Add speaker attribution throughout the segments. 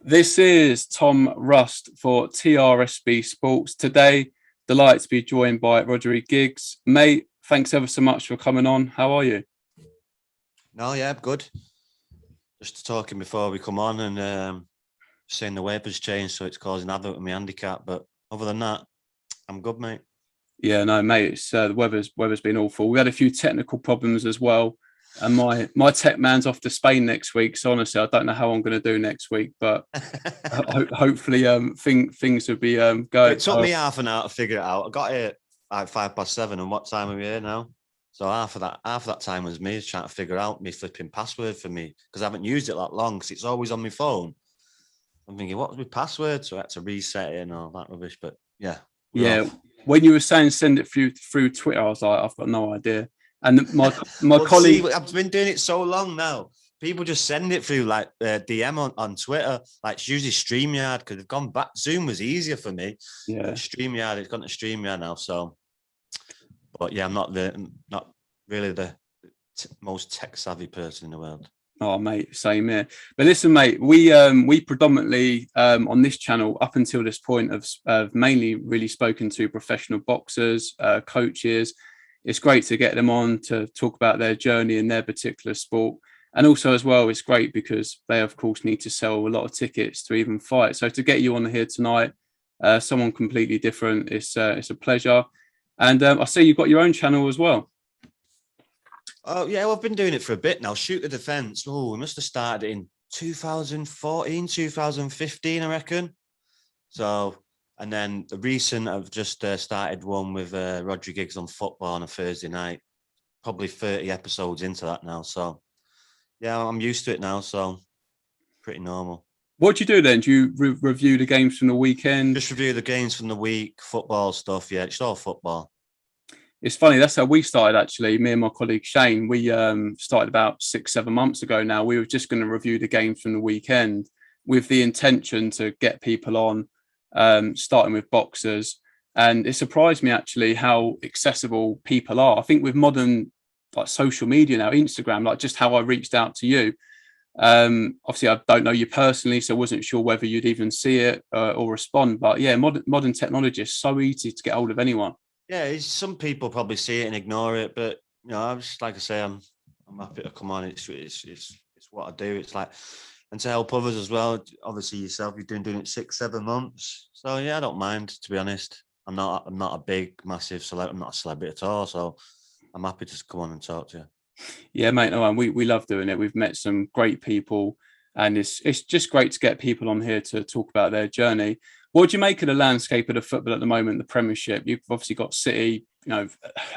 Speaker 1: This is Tom Rust for TRSB Sports. Today, delighted to be joined by Rhodri Giggs. Mate, thanks ever so much for coming on. How are you?
Speaker 2: No, yeah, good. Just talking before we come on and saying the weather's changed, so it's causing havoc with my handicap. But other than that, I'm good, mate.
Speaker 1: Yeah, no, mate. It's the weather's been awful. We had a few technical problems as well, and my tech man's off to Spain next week. So honestly, I don't know how I'm going to do next week, but hopefully, things will be going.
Speaker 2: It took me half an hour to figure it out. I got here at 7:05, and what time are we here now? So half of that time was me trying to figure out my flipping password for me because I haven't used it that long because it's always on my phone. I'm thinking, what was my password? So I had to reset it and all that rubbish. But yeah,
Speaker 1: yeah. When you were saying send it through Twitter, I was like, I've got no idea. And my colleague,
Speaker 2: I've been doing it so long now. People just send it through like DM on Twitter. Like it's usually StreamYard because they've gone back. Zoom was easier for me.
Speaker 1: Yeah,
Speaker 2: StreamYard, it's gone to StreamYard now. So, but yeah, I'm not really the most tech savvy person in the world.
Speaker 1: Oh, mate, same here. But listen, mate, we predominantly on this channel up until this point have mainly really spoken to professional boxers, coaches. It's great to get them on to talk about their journey in their particular sport. And also as well, it's great because they, of course, need to sell a lot of tickets to even fight. So to get you on here tonight, someone completely different, it's a pleasure. And I see you've got your own channel as well.
Speaker 2: Oh, yeah, well, I've been doing it for a bit now. Shoot the Defence. Oh, we must have started in 2014, 2015, I reckon. So, and then the recent, I've just started one with Rhodri Giggs on football on a Thursday night. Probably 30 episodes into that now. So, yeah, I'm used to it now. So, pretty normal.
Speaker 1: What do you do then? Do you review the games from the weekend?
Speaker 2: Just review the games from the week, football stuff. Yeah, it's all football.
Speaker 1: It's funny, that's how we started actually. Me and my colleague Shane, we started about 6-7 months ago now. We were just going to review the games from the weekend with the intention to get people on, starting with boxers. And it surprised me actually how accessible people are. I think with modern like social media now, Instagram, like just how I reached out to you. Obviously, I don't know you personally, so I wasn't sure whether you'd even see it or respond. But yeah, modern technology is so easy to get hold of anyone.
Speaker 2: Yeah, some people probably see it and ignore it, but you know, I'm just like I say, I'm happy to come on. It's what I do. It's like, and to help others as well. Obviously, yourself, you've been doing it 6-7 months, so yeah, I don't mind. To be honest, I'm not a big, massive celebrity. I'm not a celebrity at all, so I'm happy to come on and talk to you.
Speaker 1: Yeah, mate. No, and we love doing it. We've met some great people, and it's just great to get people on here to talk about their journey. What do you make of the landscape of the football at the moment, the Premiership? You've obviously got City, you know,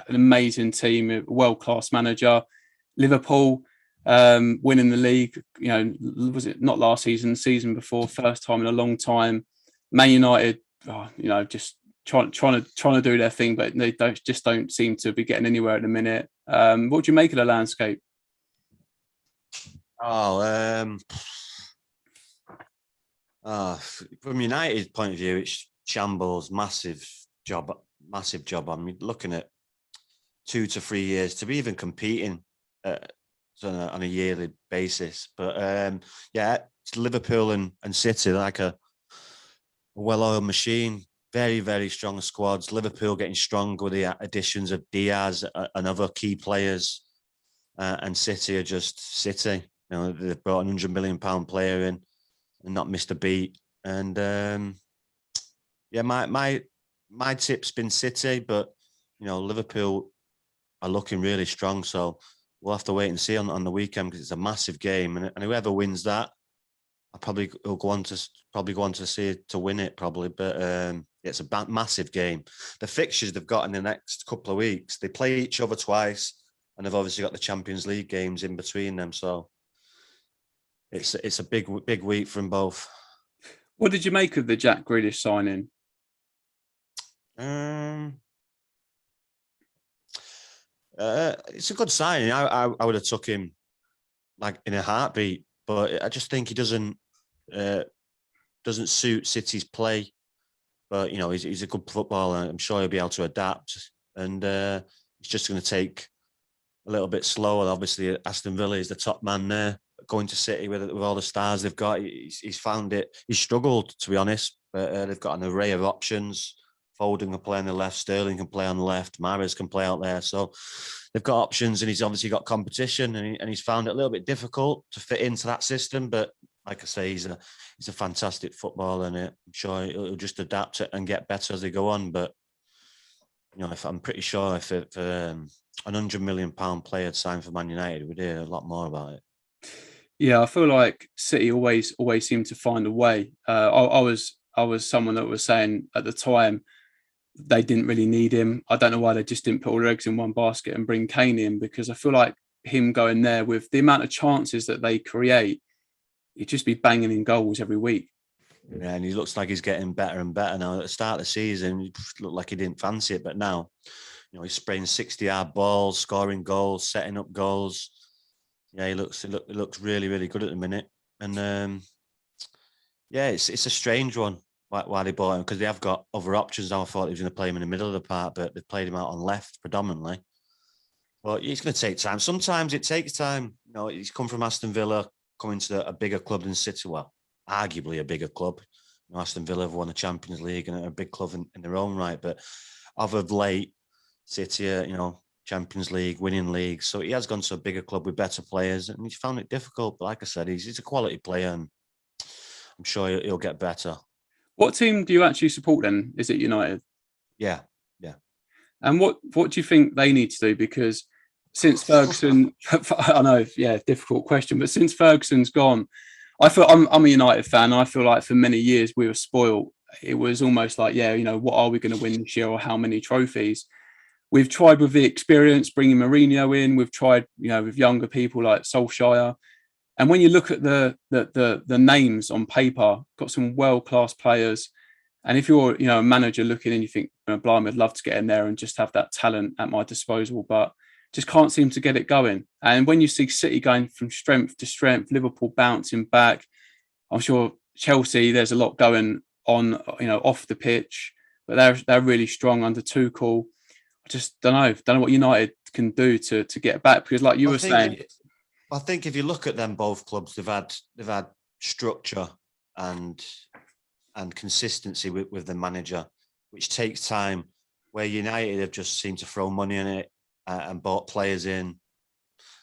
Speaker 1: an amazing team, a world-class manager. Liverpool winning the league, you know, was it not last season, season before, first time in a long time. Man United, you know, just trying to do their thing, but they don't seem to be getting anywhere at the minute. What do you make of the landscape?
Speaker 2: From United's point of view, it's shambles, massive job. I'm looking at 2 to 3 years to be even competing on a yearly basis. But yeah, it's Liverpool and City, like a well-oiled machine. Very, very strong squads. Liverpool getting stronger with the additions of Diaz and other key players. And City are just City. You know, they've brought a £100 million player in and not missed a beat. And yeah, my tip's been City, but you know, Liverpool are looking really strong. So we'll have to wait and see on the weekend because it's a massive game, and whoever wins that, I probably will go on to see it to win it probably. But it's a massive game. The fixtures they've got in the next couple of weeks, they play each other twice, and they've obviously got the Champions League games in between them. So it's a big week from both.
Speaker 1: What did you make of the Jack Grealish signing?
Speaker 2: It's a good signing. I would have took him like in a heartbeat, but I just think he doesn't suit City's play. But you know, he's a good footballer. I'm sure he'll be able to adapt, and it's just going to take a little bit slower. Obviously, Aston Villa is the top man there, going to City with all the stars they've got. He's found it. He's struggled, to be honest. But they've got an array of options. Foden can play on the left. Sterling can play on the left. Mahrez can play out there. So they've got options, and he's obviously got competition, and he's found it a little bit difficult to fit into that system. But like I say, he's a fantastic footballer, and I'm sure he'll just adapt it and get better as they go on. But I'm pretty sure if an £100 million player had signed for Man United, we'd hear a lot more about it.
Speaker 1: Yeah, I feel like City always seem to find a way. I was someone that was saying at the time they didn't really need him. I don't know why they just didn't put all their eggs in one basket and bring Kane in, because I feel like him going there with the amount of chances that they create, he'd just be banging in goals every week.
Speaker 2: Yeah, and he looks like he's getting better and better now. At the start of the season, he looked like he didn't fancy it, but now, he's spraying 60-yard balls, scoring goals, setting up goals. Yeah, it looks really, really good at the minute. And it's a strange one why they bought him, because they have got other options now. I thought they was going to play him in the middle of the park, but they've played him out on left predominantly. But it's going to take time. Sometimes it takes time. He's come from Aston Villa, coming to a bigger club than City. Well, arguably a bigger club. Aston Villa have won the Champions League and are a big club in their own right. But of late, City, Champions League, winning leagues. So he has gone to a bigger club with better players, and he's found it difficult. But like I said, he's a quality player, and I'm sure he'll get better.
Speaker 1: What team do you actually support then? Is it United?
Speaker 2: Yeah.
Speaker 1: And what do you think they need to do? Because since Ferguson, I know, difficult question, but since Ferguson's gone, I feel I'm a United fan. I feel like for many years we were spoiled. It was almost like, what are we going to win this year, or how many trophies? We've tried with the experience, bringing Mourinho in. We've tried, with younger people like Solskjaer. And when you look at the names on paper, got some world-class players. And if you're, a manager looking in, you think, blimey, I'd love to get in there and just have that talent at my disposal, but just can't seem to get it going. And when you see City going from strength to strength, Liverpool bouncing back, I'm sure Chelsea, there's a lot going on, off the pitch, but they're really strong under Tuchel. I just don't know what United can do to get back, because like you were saying,
Speaker 2: I think if you look at them both clubs, they've had structure and consistency with the manager, which takes time. Where United have just seemed to throw money in it and bought players in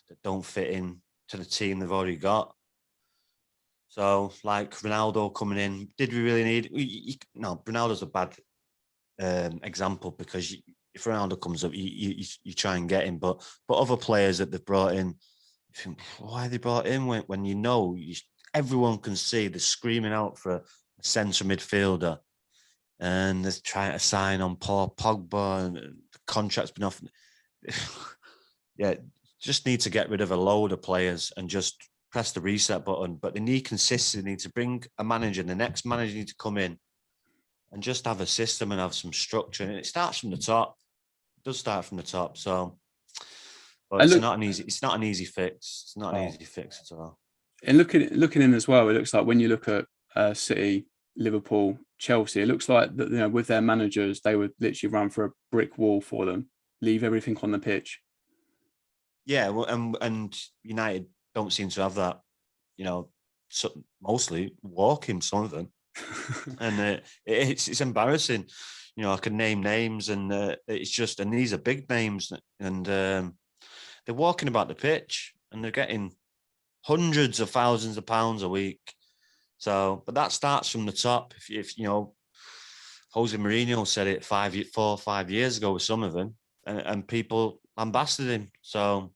Speaker 2: that don't fit in to the team they've already got. So, like Ronaldo coming in, did we really need? No, Ronaldo's a bad example, because if Ronaldo comes up, you try and get him. But other players that they've brought in, you think, why they brought in when everyone can see they're screaming out for a centre midfielder, and they're trying to sign on Paul Pogba, and the contract's been off. Just need to get rid of a load of players and just press the reset button. But they need consistency. They need to bring a manager, and the next manager needs to come in and just have a system and have some structure. And it starts from the top. It does start from the top. So, but it's not an easy fix. It's not an easy fix at all.
Speaker 1: And looking in as well, it looks like when you look at City, Liverpool, Chelsea, it looks like that, with their managers, they would literally run for a brick wall for them, leave everything on the pitch.
Speaker 2: Yeah, well, and United don't seem to have that. Mostly walking, some of them, and it's embarrassing. I can name names, and it's just, and these are big names, and they're walking about the pitch, and they're getting hundreds of thousands of pounds a week. So, but that starts from the top. If Jose Mourinho said it 4 or 5 years ago with some of them, and people lambasted him. So,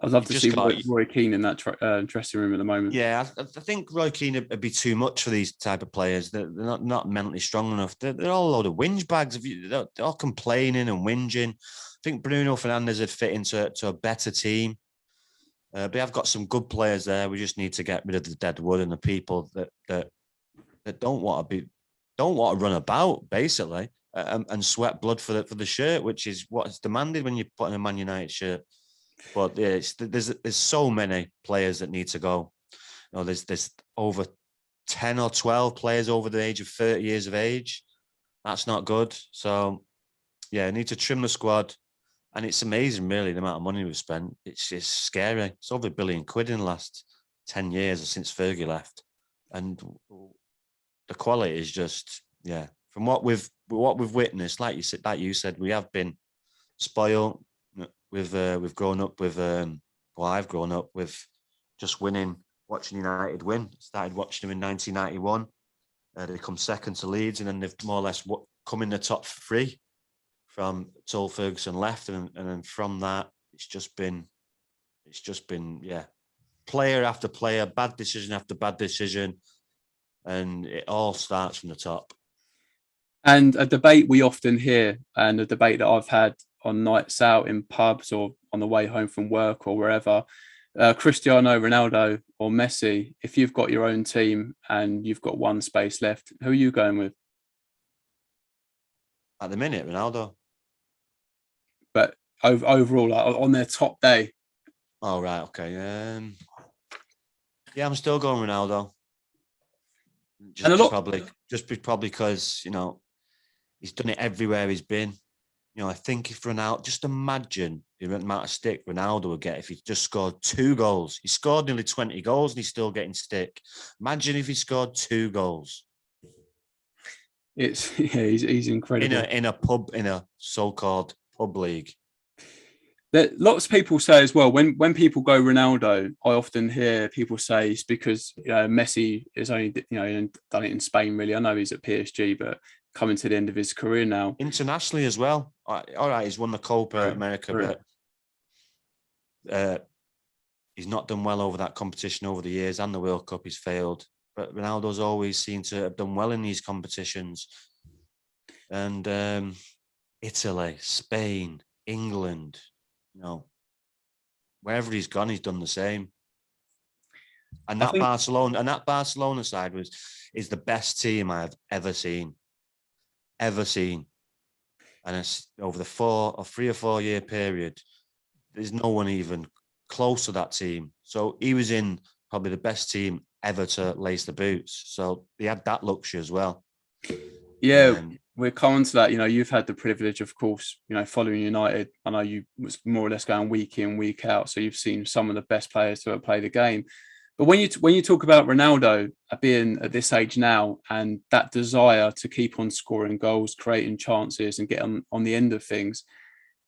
Speaker 1: I'd love to see Roy Keane in that dressing room at the moment.
Speaker 2: Yeah, I think Roy Keane would be too much for these type of players. They're not mentally strong enough. They're all a load of whinge bags. They're all complaining and whinging. I think Bruno Fernandes would fit into a better team. But I've got some good players there. We just need to get rid of the dead wood and the people that don't want to run about, basically, and sweat blood for the shirt, which is what is demanded when you put in a Man United shirt. But there's so many players that need to go. There's over 10 or 12 players over the age of 30 years of age. That's not good. So, I need to trim the squad. And it's amazing, really, the amount of money we've spent. It's scary. It's over £1 billion in the last 10 years since Fergie left. And the quality is just, from what we've witnessed, like you said, we have been spoiled. We've grown up with, I've grown up with just winning, watching United win. Started watching them in 1991. They come second to Leeds, and then they've more or less come in the top three from till Ferguson left, and then from that, it's just been, player after player, bad decision after bad decision, and it all starts from the top.
Speaker 1: And a debate we often hear, and a debate that I've had on nights out in pubs or on the way home from work or wherever, Cristiano Ronaldo or Messi, if you've got your own team and you've got one space left, who are you going with?
Speaker 2: At the minute, Ronaldo.
Speaker 1: But overall, like, on their top day.
Speaker 2: Oh, right. Okay. I'm still going Ronaldo. Probably because, he's done it everywhere he's been. I think if Ronaldo, just imagine the amount of stick Ronaldo would get if he just scored 2 goals. He scored nearly 20 goals and he's still getting stick. Imagine if he scored 2 goals.
Speaker 1: He's incredible.
Speaker 2: In a so-called pub league.
Speaker 1: Lots of people say as well, when people go Ronaldo, I often hear people say it's because Messi is only done it in Spain. Really, I know he's at PSG, but coming to the end of his career now,
Speaker 2: internationally as well. All right, he's won the Copa America, but he's not done well over that competition over the years, and the World Cup he's failed. But Ronaldo's always seemed to have done well in these competitions, and Italy, Spain, England. Wherever he's gone, he's done the same. And that Barcelona side is the best team I have ever seen. And it's over the 3 or 4 year period, there's no one even close to that team. So he was in probably the best team ever to lace the boots. So he had that luxury as well.
Speaker 1: Yeah, we're coming to that. You've had the privilege, of course, following United. I know you was more or less going week in, week out. So you've seen some of the best players to play the game. But when you talk about Ronaldo being at this age now and that desire to keep on scoring goals, creating chances and get on the end of things,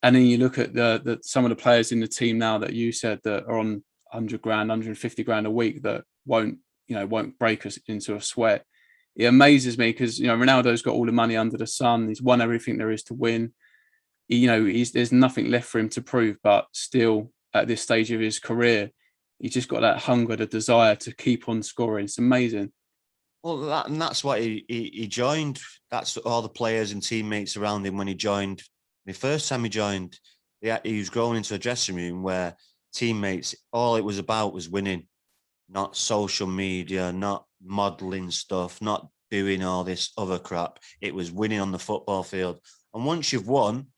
Speaker 1: and then you look at the some of the players in the team now that you said that are on 100 grand, 150 grand a week that won't break us into a sweat. It amazes me because Ronaldo's got all the money under the sun. He's won everything there is to win. There's nothing left for him to prove, but still at this stage of his career, he's just got that hunger, the desire to keep on scoring. It's amazing.
Speaker 2: Well, that's why he joined. That's all the players and teammates around him when he joined. The first time he joined, he was growing into a dressing room where teammates, all it was about was winning, not social media, not modelling stuff, not doing all this other crap. It was winning on the football field. And once you've won,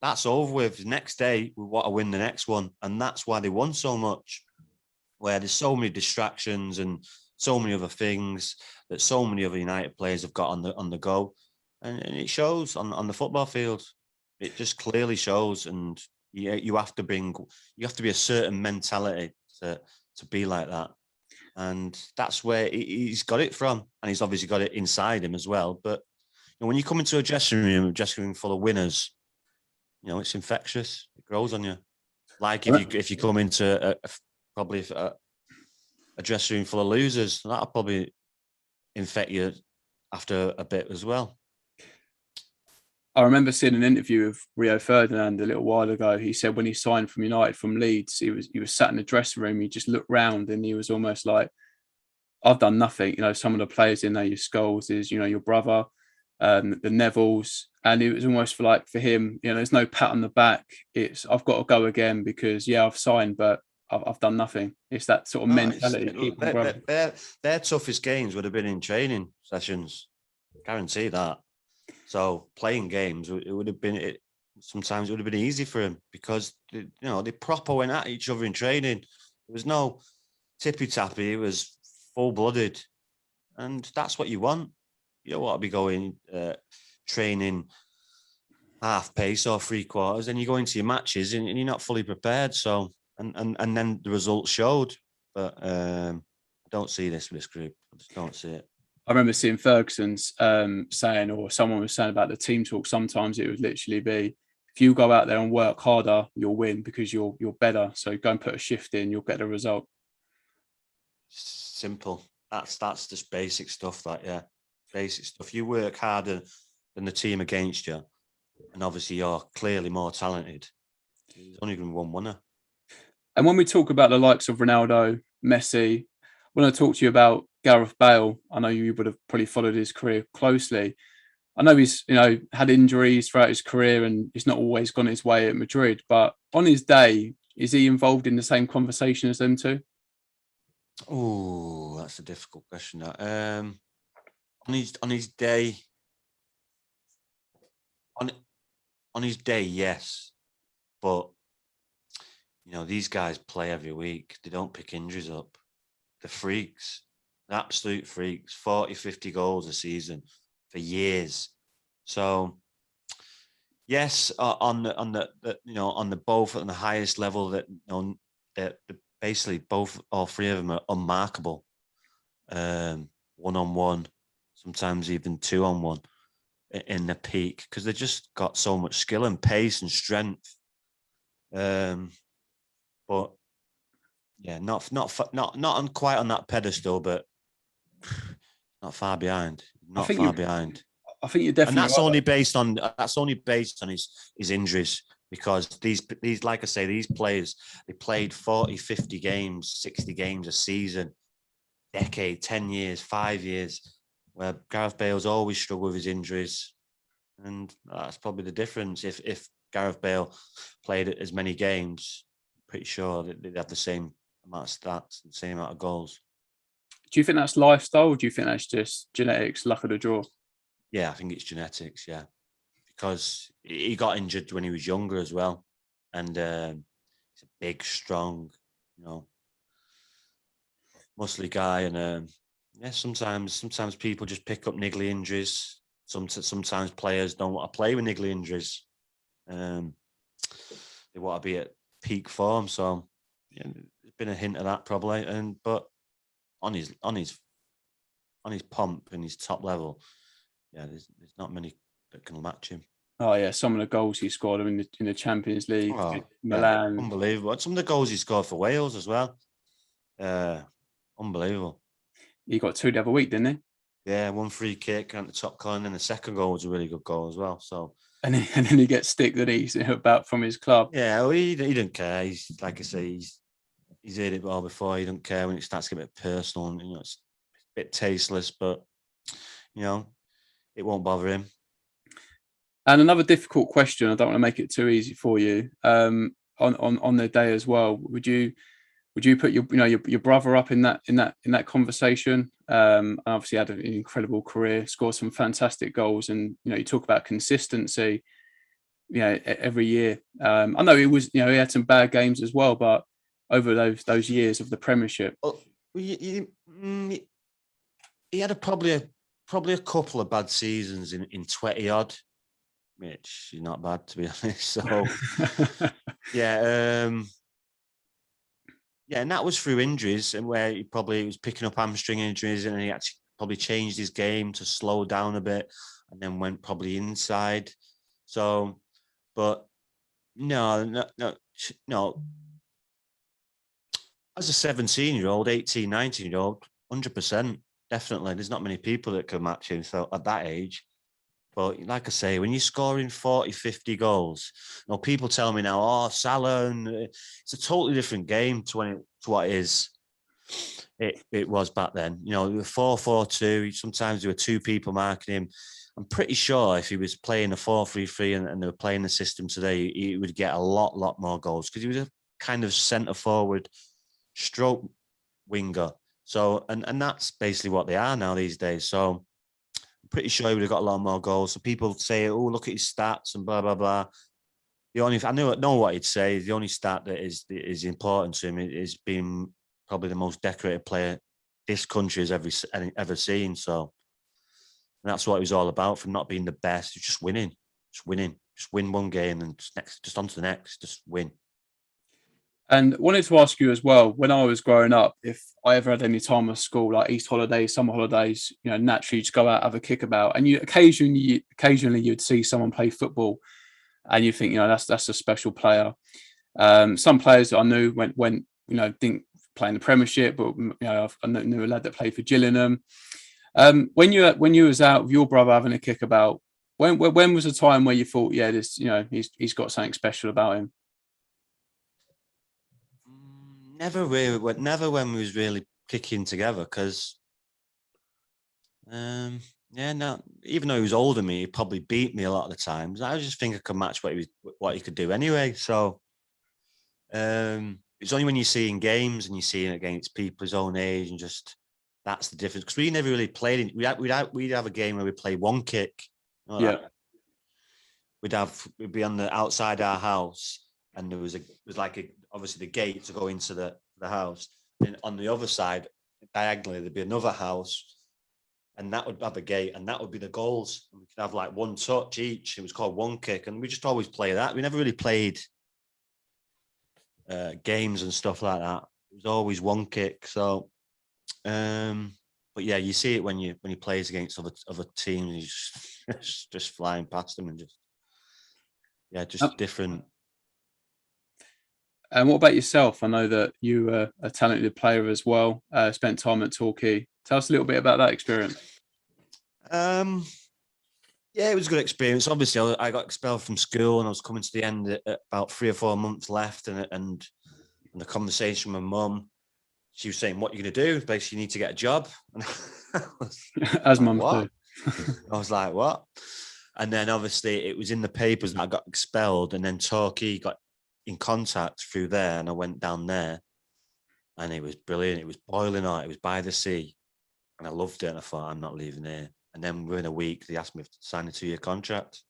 Speaker 2: that's over with. The next day, we want to win the next one. And that's why they won so much, where there's so many distractions and so many other things that so many other United players have got on the go. And it shows on the football field. It just clearly shows. And you have to be a certain mentality to be like that. And that's where he's got it from. And he's obviously got it inside him as well. But when you come into a dressing room full of winners, it's infectious. It grows on you. Like if you come into a dressing room full of losers, that'll probably infect you after a bit as well.
Speaker 1: I remember seeing an interview of Rio Ferdinand a little while ago. He said when he signed from United from Leeds, he was sat in the dressing room. He just looked round and he was almost like, "I've done nothing." Some of the players in there, your Scholes is, your brother, the Nevilles, and it was almost for him. There's no pat on the back. It's I've got to go again because I've signed, but I've done nothing. It's that sort of mentality.
Speaker 2: Their toughest games would have been in training sessions. Guarantee that. So playing games, it would have been sometimes it would have been easy for him because they proper went at each other in training. There was no tippy tappy. It was full blooded, and that's what you want. You don't want to be going training half pace or 3/4, and you go into your matches and you're not fully prepared. So and then the results showed. but I don't see this with this group. I just don't see it.
Speaker 1: I remember seeing Ferguson's saying, or someone was saying about the team talk. Sometimes it would literally be, if you go out there and work harder, you'll win because you're better. So go and put a shift in, you'll get a result.
Speaker 2: Simple. That's just basic stuff. Basic stuff. You work harder than the team against you, and obviously you're clearly more talented. There's only going to be one winner.
Speaker 1: And when we talk about the likes of Ronaldo, Messi, when I talk to you about Gareth Bale, I know you would have probably followed his career closely. I know he's, had injuries throughout his career and he's not always gone his way at Madrid, but on his day, is he involved in the same conversation as them two?
Speaker 2: Oh, that's a difficult question. On his day, on his day, yes, but these guys play every week. They don't pick injuries up. They're freaks, absolute freaks. 40, 50 goals a season for years. So yes, on the both on the highest level, that basically all three of them are unmarkable. 1-on-1, sometimes even 2-on-1 in the peak, because they just got so much skill and pace and strength. But yeah, not on quite on that pedestal, but not far behind. Not far behind.
Speaker 1: I think you're definitely,
Speaker 2: and that's only based on his injuries, because these like I say, these players, they played 40, 50 games, 60 games a season, decade, 10 years, 5 years, where Gareth Bale's always struggled with his injuries, and that's probably the difference. If Gareth Bale played as many games, pretty sure that they'd have the same amount of stats and the same amount of goals.
Speaker 1: Do you think that's lifestyle, or do you think that's just genetics, luck of the draw?
Speaker 2: Yeah, I think it's genetics, yeah. Because he got injured when he was younger as well. And he's a big, strong, muscly guy. And sometimes people just pick up niggly injuries. Sometimes players don't want to play with niggly injuries. They want to be at peak form. So yeah, there's been a hint of that probably. But on his pomp and his top level, yeah, there's not many that can match him.
Speaker 1: Oh yeah, some of the goals he scored in the Champions League, Milan,
Speaker 2: unbelievable. Some of the goals he scored for Wales as well, unbelievable.
Speaker 1: He got 2 the other week, didn't he?
Speaker 2: Yeah, 1 free kick and the top corner, and the second goal was a really good goal as well. So,
Speaker 1: and then he gets stick that he's about from his club.
Speaker 2: Yeah, well, he didn't care. He's like I say, he's heard it all before. He don't care when it starts to get a bit personal, and it's a bit tasteless, but it won't bother him.
Speaker 1: And another difficult question, I don't want to make it too easy for you. On their day as well, would you put your brother up in that conversation? Obviously had an incredible career, scored some fantastic goals, and you talk about consistency. Every year. I know it was he had some bad games as well, but over those years of the Premiership,
Speaker 2: he had probably a couple of bad seasons in 20 odd, which is not bad to be honest. So yeah. Yeah, and that was through injuries, and where he probably was picking up hamstring injuries, and he actually probably changed his game to slow down a bit, and then went probably inside. So, but no. As a 17-year-old, 18, 19-year-old, 100%, definitely. There's not many people that can match him. So at that age. But like I say, when you're scoring 40, 50 goals, people tell me now, Salah, and it's a totally different game to what it is. It was back then. It was 4-4-2. Sometimes there were 2 people marking him. I'm pretty sure if he was playing a 4-3-3 and they were playing the system today, he would get a lot more goals, because he was a kind of centre forward stroke winger. So, and that's basically what they are now these days. So I'm pretty sure he would have got a lot more goals. So people say, oh, look at his stats and blah, blah, blah. I know what he'd say. The only stat that is important to him is being probably the most decorated player this country has ever seen. So that's what it was all about, from not being the best, just winning. Just win one game and just on to the next, just win.
Speaker 1: And wanted to ask you as well, when I was growing up, if I ever had any time at school, like East holidays, summer holidays, naturally you'd go out, have a kickabout, and you occasionally you'd see someone play football, and you think, that's a special player. Some players that I knew went didn't play in the Premiership, but I knew a lad that played for Gillingham. When you was out with your brother having a kickabout, when was the time where you thought, yeah, this, he's got something special about him?
Speaker 2: Never really, never when we was really kicking together, because, no, even though he was older than me, he probably beat me a lot of the times. I just think I could match what he could do anyway. So, it's only when you see in games and you see it against people his own age, and just that's the difference. Because we never really played in. We'd have a game where we play one kick.
Speaker 1: Yeah.
Speaker 2: We'd be on the outside our house, and there was obviously the gate to go into the house. And on the other side, diagonally, there'd be another house, and that would have a gate, and that would be the goals. And we could have like one touch each. It was called one kick, and we just always play that. We never really played games and stuff like that. It was always one kick. So, but yeah, you see it when he plays against other teams. He's just flying past them, and just different.
Speaker 1: And what about yourself? I know that you are a talented player as well. Spent time at Torquay. Tell us a little bit about that experience.
Speaker 2: Yeah, it was a good experience. Obviously, I got expelled from school, and I was coming to the end at about 3 or 4 months left. And the conversation with mum, she was saying, "What are you going to do? Basically, you need to get a job."
Speaker 1: As mums do.
Speaker 2: I was like, "What?" And then obviously it was in the papers that I got expelled, and then Torquay got in contact through there, and I went down there, and it was brilliant. It was boiling hot. It was by the sea, and I loved it. And I thought, I'm not leaving here. And then within a week, they asked me to sign a 2-year contract.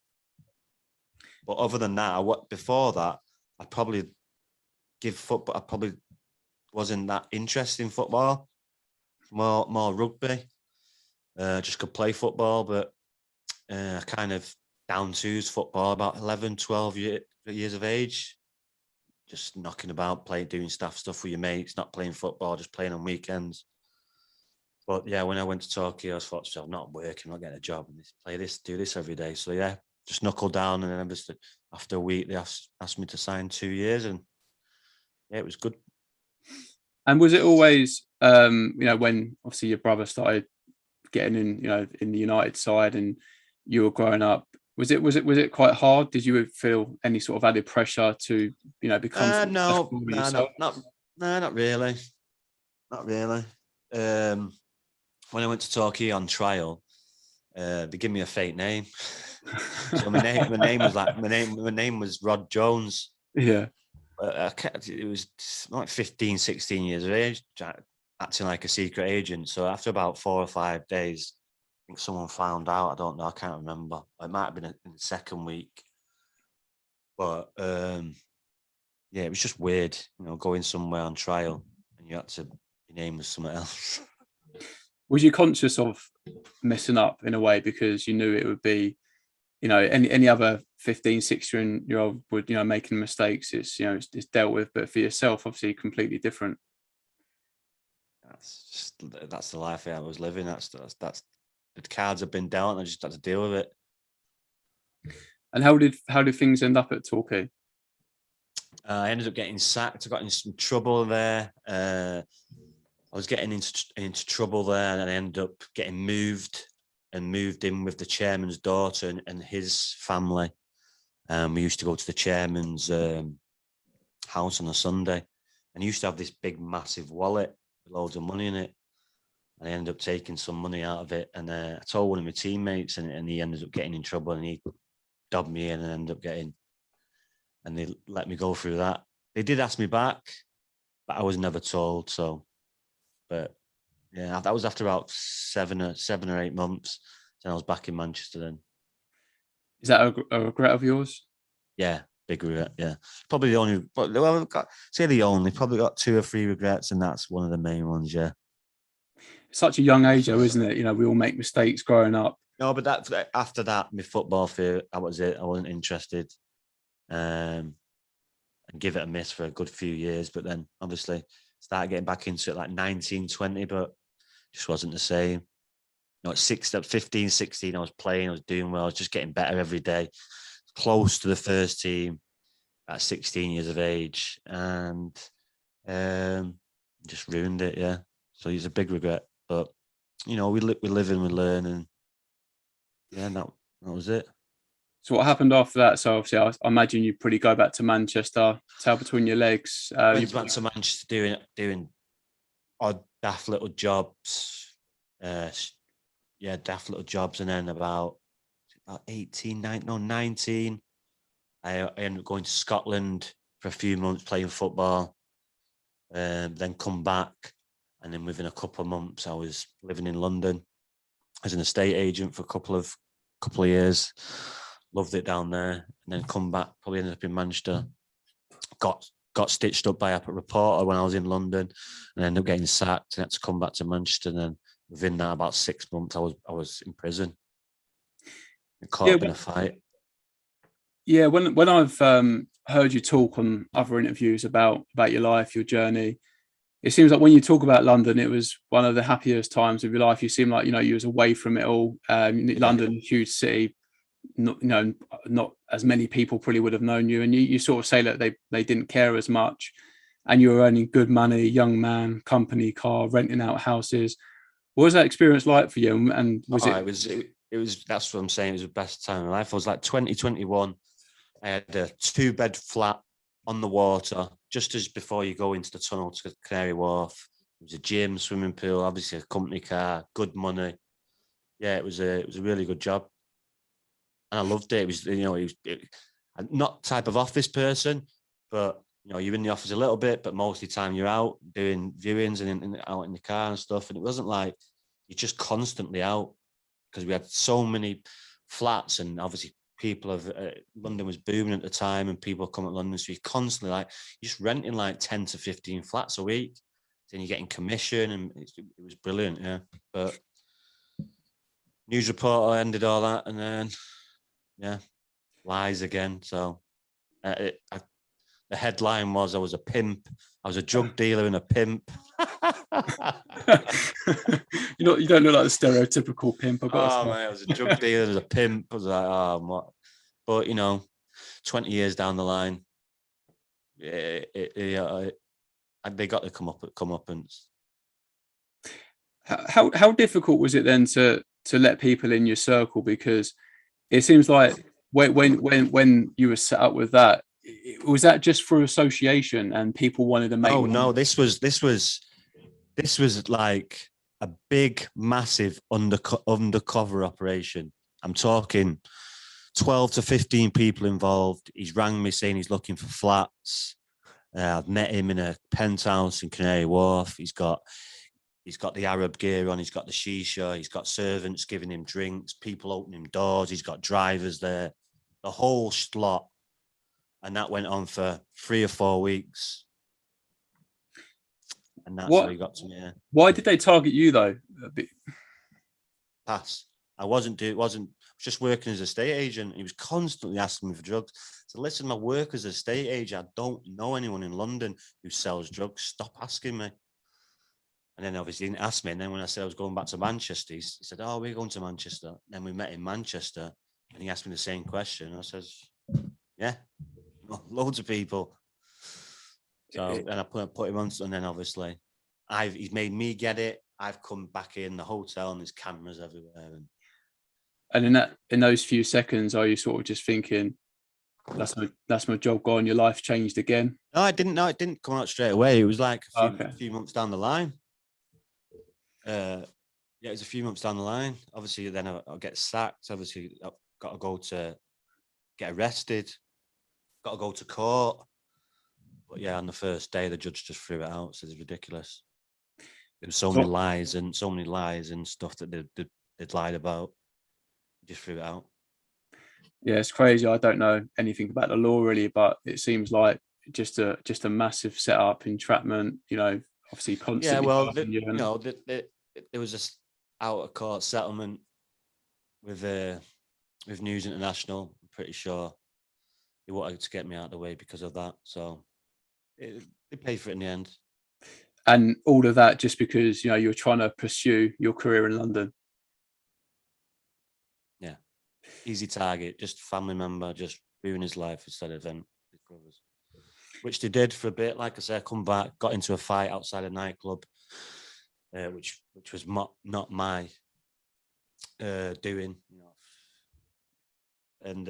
Speaker 2: But other than that, before that, I'd probably give football. I probably wasn't that interested in football. More rugby. Just could play football, but I kind of down twos football about 11, 12 years of age. Just knocking about, doing stuff with your mates, not playing football, just playing on weekends. But yeah, when I went to Torquay, I thought to myself, not working, not getting a job, and do this every day. So yeah, just knuckle down, and then after a week, they asked me to sign 2 years, and yeah, it was good.
Speaker 1: And was it always, when obviously your brother started getting in, in the United side, and you were growing up, was it quite hard? Did you feel any sort of added pressure to, become?
Speaker 2: No, not really, not really. When I went to Torquay on trial, they gave me a fake name. So my name was Rod Jones.
Speaker 1: Yeah.
Speaker 2: It was like 15, 16 years of age, acting like a secret agent. So after about 4 or 5 days, I think someone found out. I don't know. I can't remember. It might have been in the second week. But yeah, it was just weird, going somewhere on trial and your name was something else.
Speaker 1: Was you conscious of messing up in a way because you knew it would be, any other 15, 16-year-old would, making mistakes, it's dealt with, but for yourself, obviously completely different.
Speaker 2: That's the life I was living. That's the cards have been dealt, and I just had to deal with it. And
Speaker 1: how did things end up at Torquay?
Speaker 2: I ended up getting sacked. I got in some trouble there. I was getting into trouble there, and I ended up getting moved in with the chairman's daughter and his family. We used to go to the chairman's house on a Sunday, and he used to have this big, massive wallet with loads of money in it. And I ended up taking some money out of it, and I told one of my teammates, and he ended up getting in trouble, and he dobbed me in and ended up and they let me go through that. They did ask me back, but I was never told. So, but yeah, that was after about 7 or 8 months. Then I was back in Manchester then.
Speaker 1: Is that a regret of yours?
Speaker 2: Yeah, big regret, yeah. Probably the only, probably got 2 or 3 regrets, and that's one of the main ones, yeah.
Speaker 1: Such a young age though, isn't it? We all make mistakes growing up.
Speaker 2: No, but after that, my football fear, that was it. I wasn't interested. And and give it a miss for a good few years. But then obviously started getting back into it like 19, 20, but just wasn't the same. At 15, 16, I was playing, I was doing well, I was just getting better every day. Close to the first team at 16 years of age, and just ruined it. Yeah, so it's a big regret. But we live and we learn, and yeah, that was it.
Speaker 1: So what happened after that? So obviously, I imagine you probably go back to Manchester, tail between your legs.
Speaker 2: Went back to Manchester doing odd daft little jobs. Daft little jobs, and then about 19, I ended up going to Scotland for a few months playing football, then come back, and then within a couple of months I was living in London as an estate agent for a couple of years. Loved it down there, and then come back, probably ended up in Manchester. Got stitched up by a reporter when I was in London, and ended up getting sacked and had to come back to Manchester. And then within that, about 6 months, I was in prison, caught up in a fight.
Speaker 1: Yeah, when I've heard you talk on other interviews about your life, your journey, it seems like when you talk about London, it was one of the happiest times of your life. You seem like you was away from it all. London, huge city, not as many people probably would have known you, and you sort of say that they didn't care as much, and you were earning good money, young man, company car, renting out houses. What was that experience like for you? And was
Speaker 2: it was that's what I'm saying. It was the best time of my life. I was like 2021. I had a 2-bed flat on the water, just as before you go into the tunnel to Canary Wharf. There was a gym, swimming pool, obviously a company car, good money. Yeah, it was a really good job, and I loved it. It was I'm not type of office person, but you're in the office a little bit, but most of the time you're out doing viewings and out in the car and stuff. And it wasn't like you're just constantly out, because we had so many flats, and obviously people of London was booming at the time, and people come to London, so you're constantly like you're just renting like 10 to 15 flats a week, then you're getting commission, and it was brilliant. Yeah, but news reporter ended all that, and then lies again. So the headline was I was a pimp. I was a drug dealer and a pimp.
Speaker 1: you don't look like the stereotypical pimp.
Speaker 2: Man, I was a drug dealer and a pimp. I was like, oh, what? But 20 years down the line, they got to come up and.
Speaker 1: How difficult was it then to let people in your circle? Because it seems like when you were set up with that, was that just for association and people wanted to make?
Speaker 2: Oh no, this was like a big, massive undercover operation. I'm talking 12 to 15 people involved. He's rang me saying he's looking for flats. I've met him in a penthouse in Canary Wharf. He's got the Arab gear on. He's got the shisha. He's got servants giving him drinks, people opening doors. He's got drivers there, the whole slot. And that went on for 3 or 4 weeks. And that's how he got to me. Yeah.
Speaker 1: Why did they target you though?
Speaker 2: Pass. I wasn't just working as a estate agent. He was constantly asking me for drugs. So listen, my work as a estate agent, I don't know anyone in London who sells drugs. Stop asking me. And then obviously he didn't ask me. And then when I said I was going back to Manchester, he said, oh, we're going to Manchester. Then we met in Manchester, and he asked me the same question. I says, yeah, loads of people. So then I put him on, and then obviously he's made me get it. I've come back in the hotel, and there's cameras everywhere.
Speaker 1: And in those few seconds, are you sort of just thinking, that's my job gone, your life changed again?
Speaker 2: No, I didn't. No, it didn't come out straight away. It was like a few months down the line. It was a few months down the line. Obviously, then I'll get sacked. Obviously, I've got to go to get arrested. Got to go to court. But yeah, on the first day, the judge just threw it out. So it's ridiculous. There was so many lies and stuff that they'd lied about. Just threw it out.
Speaker 1: Yeah, it's crazy. I don't know anything about the law really, but it seems like just a massive setup, entrapment. Obviously constantly.
Speaker 2: Yeah, well, there was this out of court settlement with News International. I'm pretty sure, they wanted to get me out of the way because of that. So they paid for it in the end.
Speaker 1: And all of that just because, you know, you're trying to pursue your career in London.
Speaker 2: Yeah. Easy target, just family member, just ruin his life instead of them, his brothers. Which they did for a bit. Like I said, come back, got into a fight outside a nightclub, which was not my doing, you know. And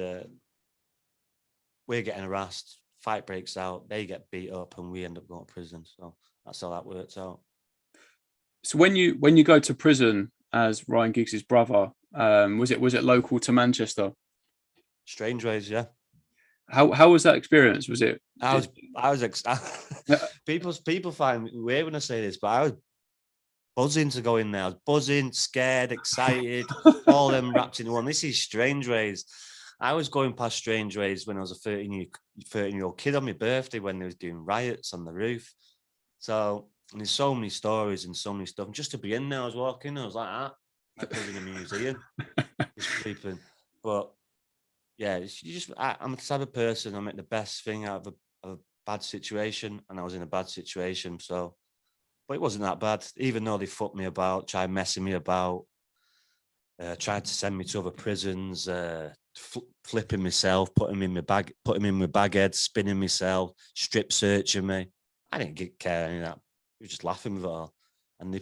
Speaker 2: we're getting harassed. Fight breaks out. They get beat up, and we end up going to prison. So that's how that works out.
Speaker 1: So when you go to prison as Ryan Giggs's brother, was it local to Manchester?
Speaker 2: Strangeways, yeah.
Speaker 1: How was that experience? Was it?
Speaker 2: People find it weird when I say this, but I was buzzing to go in there. I was buzzing, scared, excited, all them wrapped in one. This is Strangeways. I was going past Strangeways when I was a 13-year-old kid on my birthday when they was doing riots on the roof. So, and there's so many stories and so many stuff. And just to be in there, I was walking, I was like that. Like I was in a museum, just sleeping. But yeah, I'm the type of person, I make the best thing out of a bad situation, and I was in a bad situation. So, but it wasn't that bad, even though they fucked me about, tried messing me about, tried to send me to other prisons, flipping myself, putting me in my bag head, spinning myself, strip searching me. I didn't care any of that. They were just laughing with it all. And they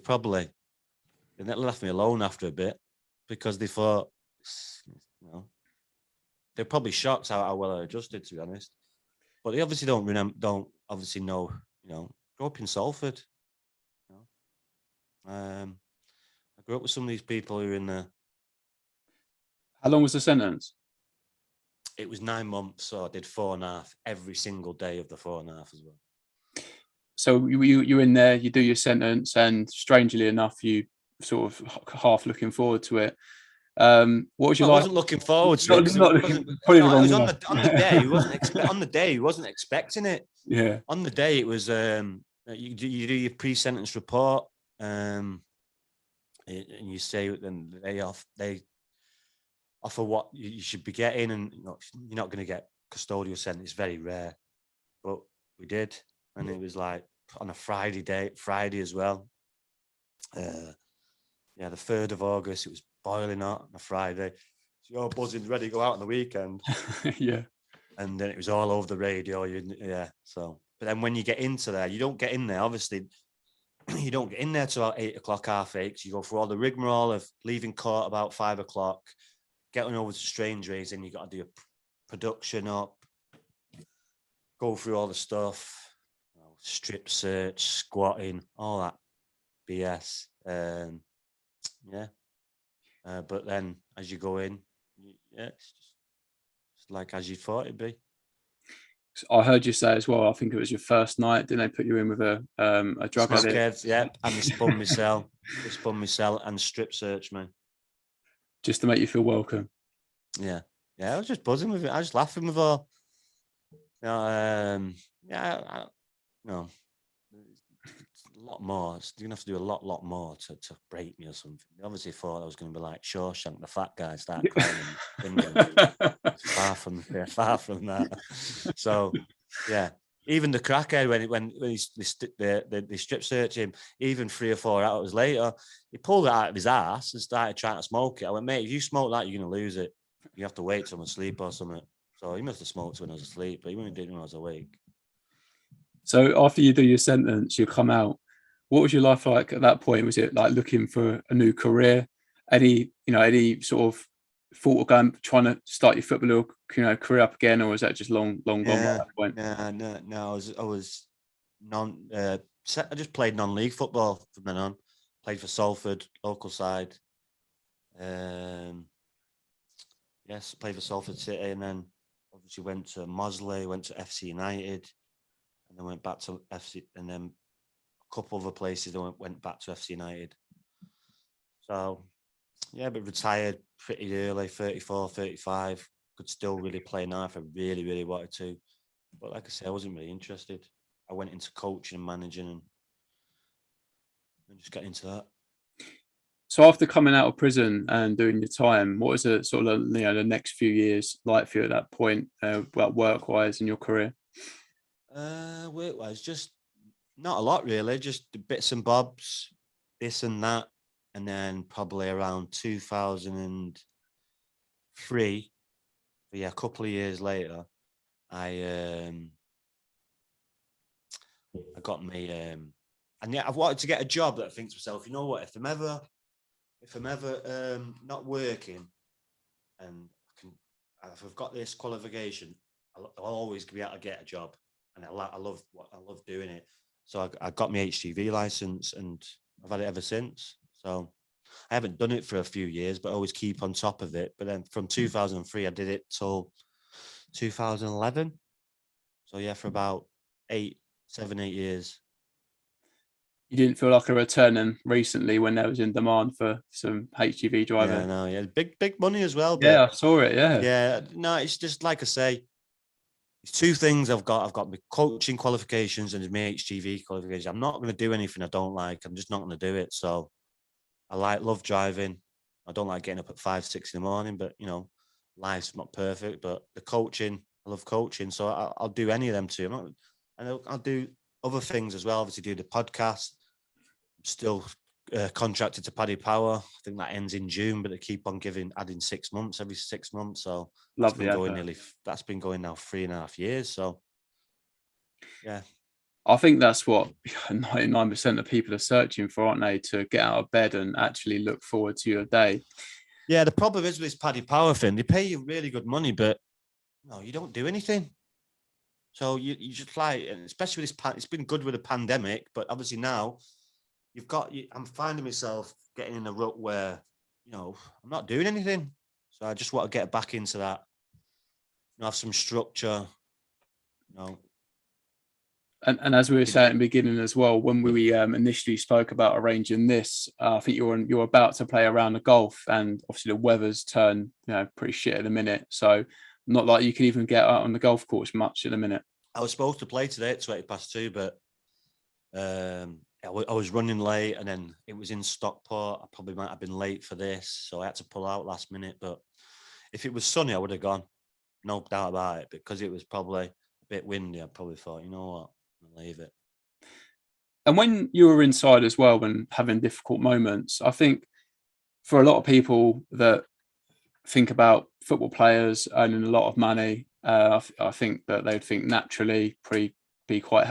Speaker 2: left me alone after a bit because they thought, you know, they're probably shocked how well I adjusted, to be honest. But they obviously don't obviously know, you know, grew up in Salford. You know? I grew up with some of these people who are in the.
Speaker 1: How long was the sentence?
Speaker 2: It was 9 months, so I did 4.5 every single day of the 4.5 as well.
Speaker 1: So you're in there, you do your sentence, and strangely enough, you sort of half looking forward to it. What was your life?
Speaker 2: I wasn't looking forward to it.
Speaker 1: I
Speaker 2: was on the day. He wasn't expecting it.
Speaker 1: Yeah.
Speaker 2: On the day, it was you do your pre-sentence report, and you say then they offer what you should be getting, and you're not going to get custodial sentence. It's very rare, but we did, and it was like on a Friday as well. Yeah, the 3rd of August. It was boiling hot on a Friday. So you're buzzing, ready to go out on the weekend.
Speaker 1: Yeah.
Speaker 2: And then it was all over the radio. So, but then when you get into there, you don't get in there. Obviously, you don't get in there till about 8 o'clock, 8:30. You go through all the rigmarole of leaving court about 5 o'clock, getting over to Strangeways, and you got to do a production up, go through all the stuff, strip search, squatting, all that BS. Yeah. But then as you go in, it's just like as you thought it'd be.
Speaker 1: I heard you say as well, I think it was your first night, didn't they put you in with a drug addict?
Speaker 2: Yeah, and they spun me cell. They spun me cell and strip searched me.
Speaker 1: Just to make you feel welcome.
Speaker 2: Yeah. I was just buzzing with it. I was just laughing with all. No. A lot more. You're gonna have to do a lot more to break me or something. They obviously thought I was going to be like Shawshank, the fat guy, start crying. Far from that. So, yeah. Even the crackhead when they strip search him, even 3 or 4 hours later, he pulled it out of his ass and started trying to smoke it. I went, mate, if you smoke that, you're gonna lose it. You have to wait till I'm asleep or something. So he must have smoked when I was asleep, but he wouldn't do it when I was awake.
Speaker 1: So after you do your sentence, you come out. What was your life like at that point? Was it like looking for a new career? Any sort of thought of trying to start your football, career up again, or was that just long gone by that point?
Speaker 2: No. I was I just played non-league football from then on. Played for Salford, local side. Yes, played for Salford City, and then obviously went to Mosley, went to FC United, and then went back to FC, and then a couple other places. Then went back to FC United. So, yeah, but retired pretty early, 34, 35. Could still really play now if I really, really wanted to. But like I said, I wasn't really interested. I went into coaching and managing and just got into that.
Speaker 1: So after coming out of prison and doing your time, what is it sort of the next few years like for you at that point, work wise in your career?
Speaker 2: Work-wise, just not a lot really, just the bits and bobs, this and that, and then probably around 2003, yeah, a couple of years later, I I got me and yeah, I've wanted to get a job that I think to myself, you know what, if I'm ever not working and if I've got this qualification, I'll always be able to get a job, and I love doing it. So I got my HGV license, and I've had it ever since. So I haven't done it for a few years, but I always keep on top of it. But then from 2003, I did it till 2011. So yeah, for about 8 years.
Speaker 1: You didn't feel like a returning recently when there was in demand for some HGV driving?
Speaker 2: Yeah, no, yeah, big money as well.
Speaker 1: Yeah,
Speaker 2: But
Speaker 1: I saw it. Yeah.
Speaker 2: yeah, no, it's just like I say, it's two things I've got. I've got my coaching qualifications and my HGV qualifications. I'm not going to do anything I don't like. I'm just not going to do it. So I love driving. I don't like getting up at 5, 6 in the morning, but life's not perfect. But the coaching, I love coaching. So I'll do any of them too. And I'll do other things as well. Obviously do the podcast. I'm still contracted to Paddy Power. I think that ends in June, but they keep on adding 6 months every 6 months. So
Speaker 1: Lovely.
Speaker 2: That's been going now 3.5 years. So yeah.
Speaker 1: I think that's what 99% of people are searching for, aren't they? To get out of bed and actually look forward to your day.
Speaker 2: Yeah, the problem is with this Paddy Power thing, they pay you really good money, but no, you don't do anything. So you just like, and especially with this, it's been good with the pandemic, but obviously now I'm finding myself getting in a rut where, I'm not doing anything. So I just want to get back into that, have some structure,
Speaker 1: And as we were saying at the beginning as well, when we initially spoke about arranging this, I think you're about to play around the golf, and obviously the weather's turned pretty shit at the minute. So not like you can even get out on the golf course much at the minute.
Speaker 2: I was supposed to play today at 2:20, but I was running late, and then it was in Stockport. I probably might have been late for this, so I had to pull out last minute. But if it was sunny, I would have gone, no doubt about it. Because it was probably a bit windy, I probably thought, you know what, I'll leave it.
Speaker 1: And when you were inside as well, when having difficult moments, I think for a lot of people that think about football players earning a lot of money, I think that they'd think naturally be quite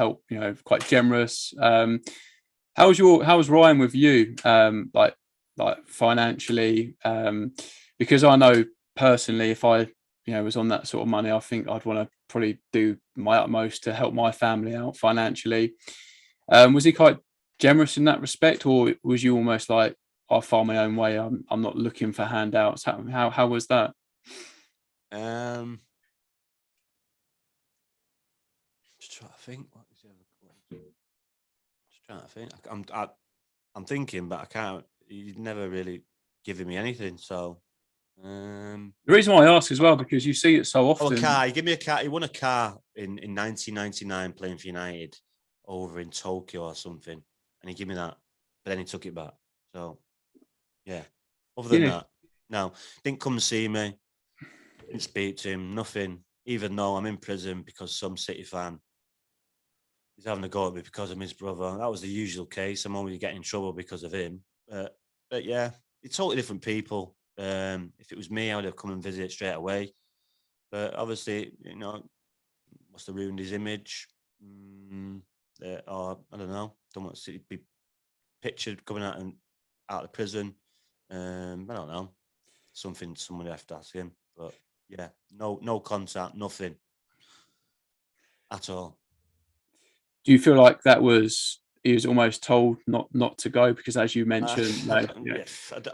Speaker 1: quite generous. How was Ryan with you, like financially? Because I know personally, if I was on that sort of money, I think I'd want to probably do my utmost to help my family out financially. Was he quite generous in that respect, or was you almost like, I find my own way, I'm not looking for handouts? How was that?
Speaker 2: Just trying to think. Just trying to think. I'm thinking, but I can't. He's never really given me anything. So
Speaker 1: the reason why I ask as well, because you see it so often.
Speaker 2: A car. He gave me a car. He won a car in 1999 playing for United over in Tokyo or something, and he gave me that. But then he took it back. So yeah. Other than that, no. Didn't come see me. Didn't speak to him. Nothing. Even though I'm in prison because some City fan is having a go at me because of his brother. That was the usual case. I'm only getting in trouble because of him. But yeah, it's totally different people. If it was me, I would have come and visited straight away. But obviously, must have ruined his image. Or I don't know. Don't want to be pictured coming out of prison. I don't know. Somebody have to ask him. But yeah, no contact, nothing at all.
Speaker 1: Do you feel like he was almost told not to go because, as you mentioned,
Speaker 2: I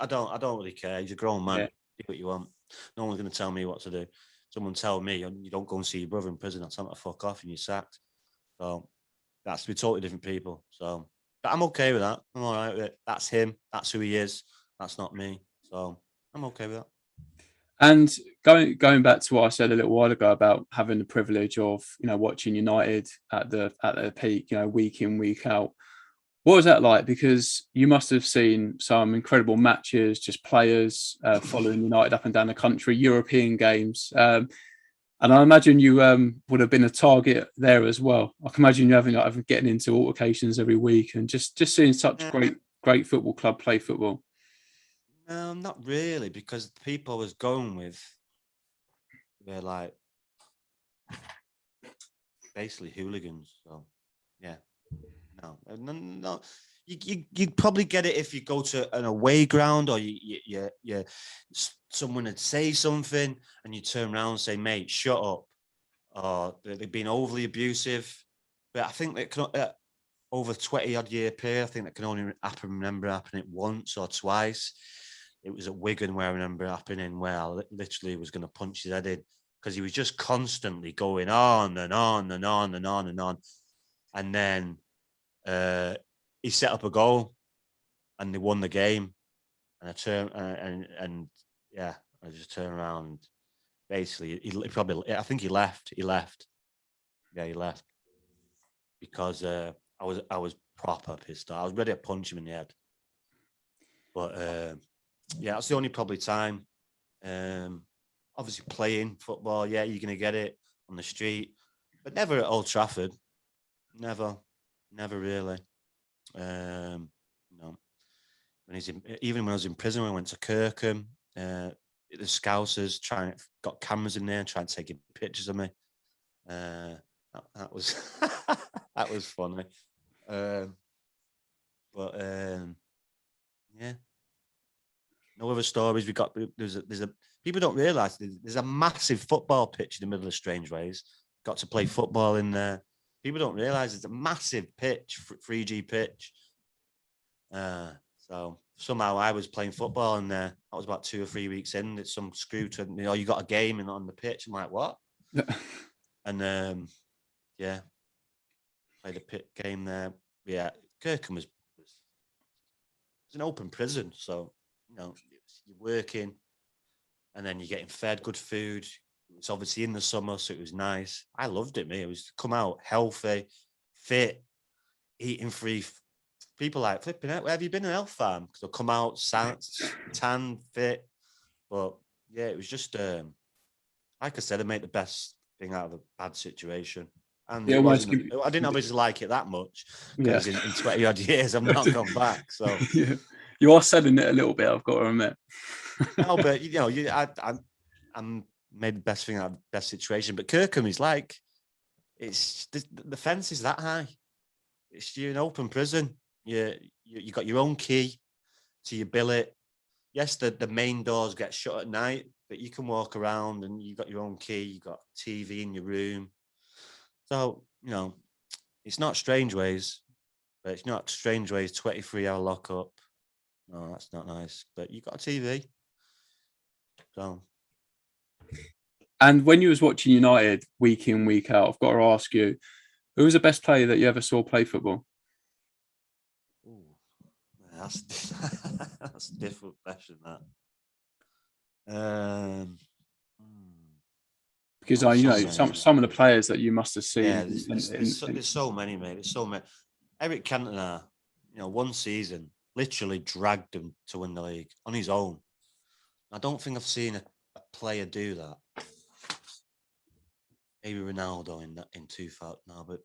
Speaker 2: don't really care. He's a grown man. Yeah. Do what you want. No one's going to tell me what to do. Someone tell me you don't go and see your brother in prison. That's not to fuck off and you're sacked. So that's to be totally different people. So, but I'm okay with that. I'm all right with it. That's him. That's who he is. That's not me. So I'm okay with that.
Speaker 1: And going back to what I said a little while ago about having the privilege of watching United at the peak, week in, week out. What was that like? Because you must have seen some incredible matches, just players following United up and down the country, European games. And I imagine you would have been a target there as well. I can imagine you having getting into altercations every week and just seeing such great football club play football.
Speaker 2: No, not really, because the people I was going with, they're like basically hooligans. So yeah, no. You'd probably get it if you go to an away ground, or you someone would say something and you turn around and say, "Mate, shut up," or they've been overly abusive. But I think that over 20 odd year period, I think that can only remember happening once or twice. It was at Wigan where I remember happening, where I literally was going to punch his head in, because he was just constantly going on and on and on and on and on. And then he set up a goal and they won the game. And I turned and yeah, I just turned around. Basically, he probably, I think he left. Yeah, he left because I was proper pissed off. I was ready to punch him in the head. But yeah, that's the only probably time. Obviously, playing football, yeah, you're gonna get it on the street, but never at Old Trafford. Never really. No. Even when I was in prison, when I went to Kirkham, the Scousers got cameras in there and trying to take pictures of me. That was that was funny. But yeah, no other stories. We got there's a people don't realise there's a massive football pitch in the middle of Strangeways. Got to play football in there. People don't realise it's a massive pitch, 3G pitch. So somehow I was playing football in there. That was about 2 or 3 weeks in. It's some screw to, you got a game on the pitch. I'm like, what? And yeah, played a pit game there. Yeah, Kirkham was an open prison, so you're working, and then you're getting fed good food. It's obviously in the summer, so it was nice. I loved it, mate. It was come out healthy, fit, eating free. People like flipping out. Where have you been in Elf Farm? Because they'll come out tan, fit. But yeah, it was just like I said, I made the best thing out of a bad situation. And
Speaker 1: Yeah,
Speaker 2: I didn't obviously like it that much, because in 20 odd years I've not gone back. So
Speaker 1: yeah, you are selling it a little bit, I've got to admit.
Speaker 2: No, but I'm made the best thing out of the best situation. But Kirkham is like, it's the fence is that high. You're an open prison. You got your own key to your billet. Yes, the main doors get shut at night, but you can walk around and you got your own key. You got TV in your room. So it's not Strangeways, but it's not Strangeways 23-hour lockup. No, that's not nice. But you got a TV. So.
Speaker 1: And when you was watching United week in, week out, I've got to ask you, who was the best player that you ever saw play football?
Speaker 2: Ooh, that's a difficult question, that.
Speaker 1: Because some of the players that you must have seen.
Speaker 2: Yeah, there's so many, mate. There's so many. Eric Cantona, one season literally dragged him to win the league on his own. I don't think I've seen a player do that. Maybe Ronaldo in 2000 now, but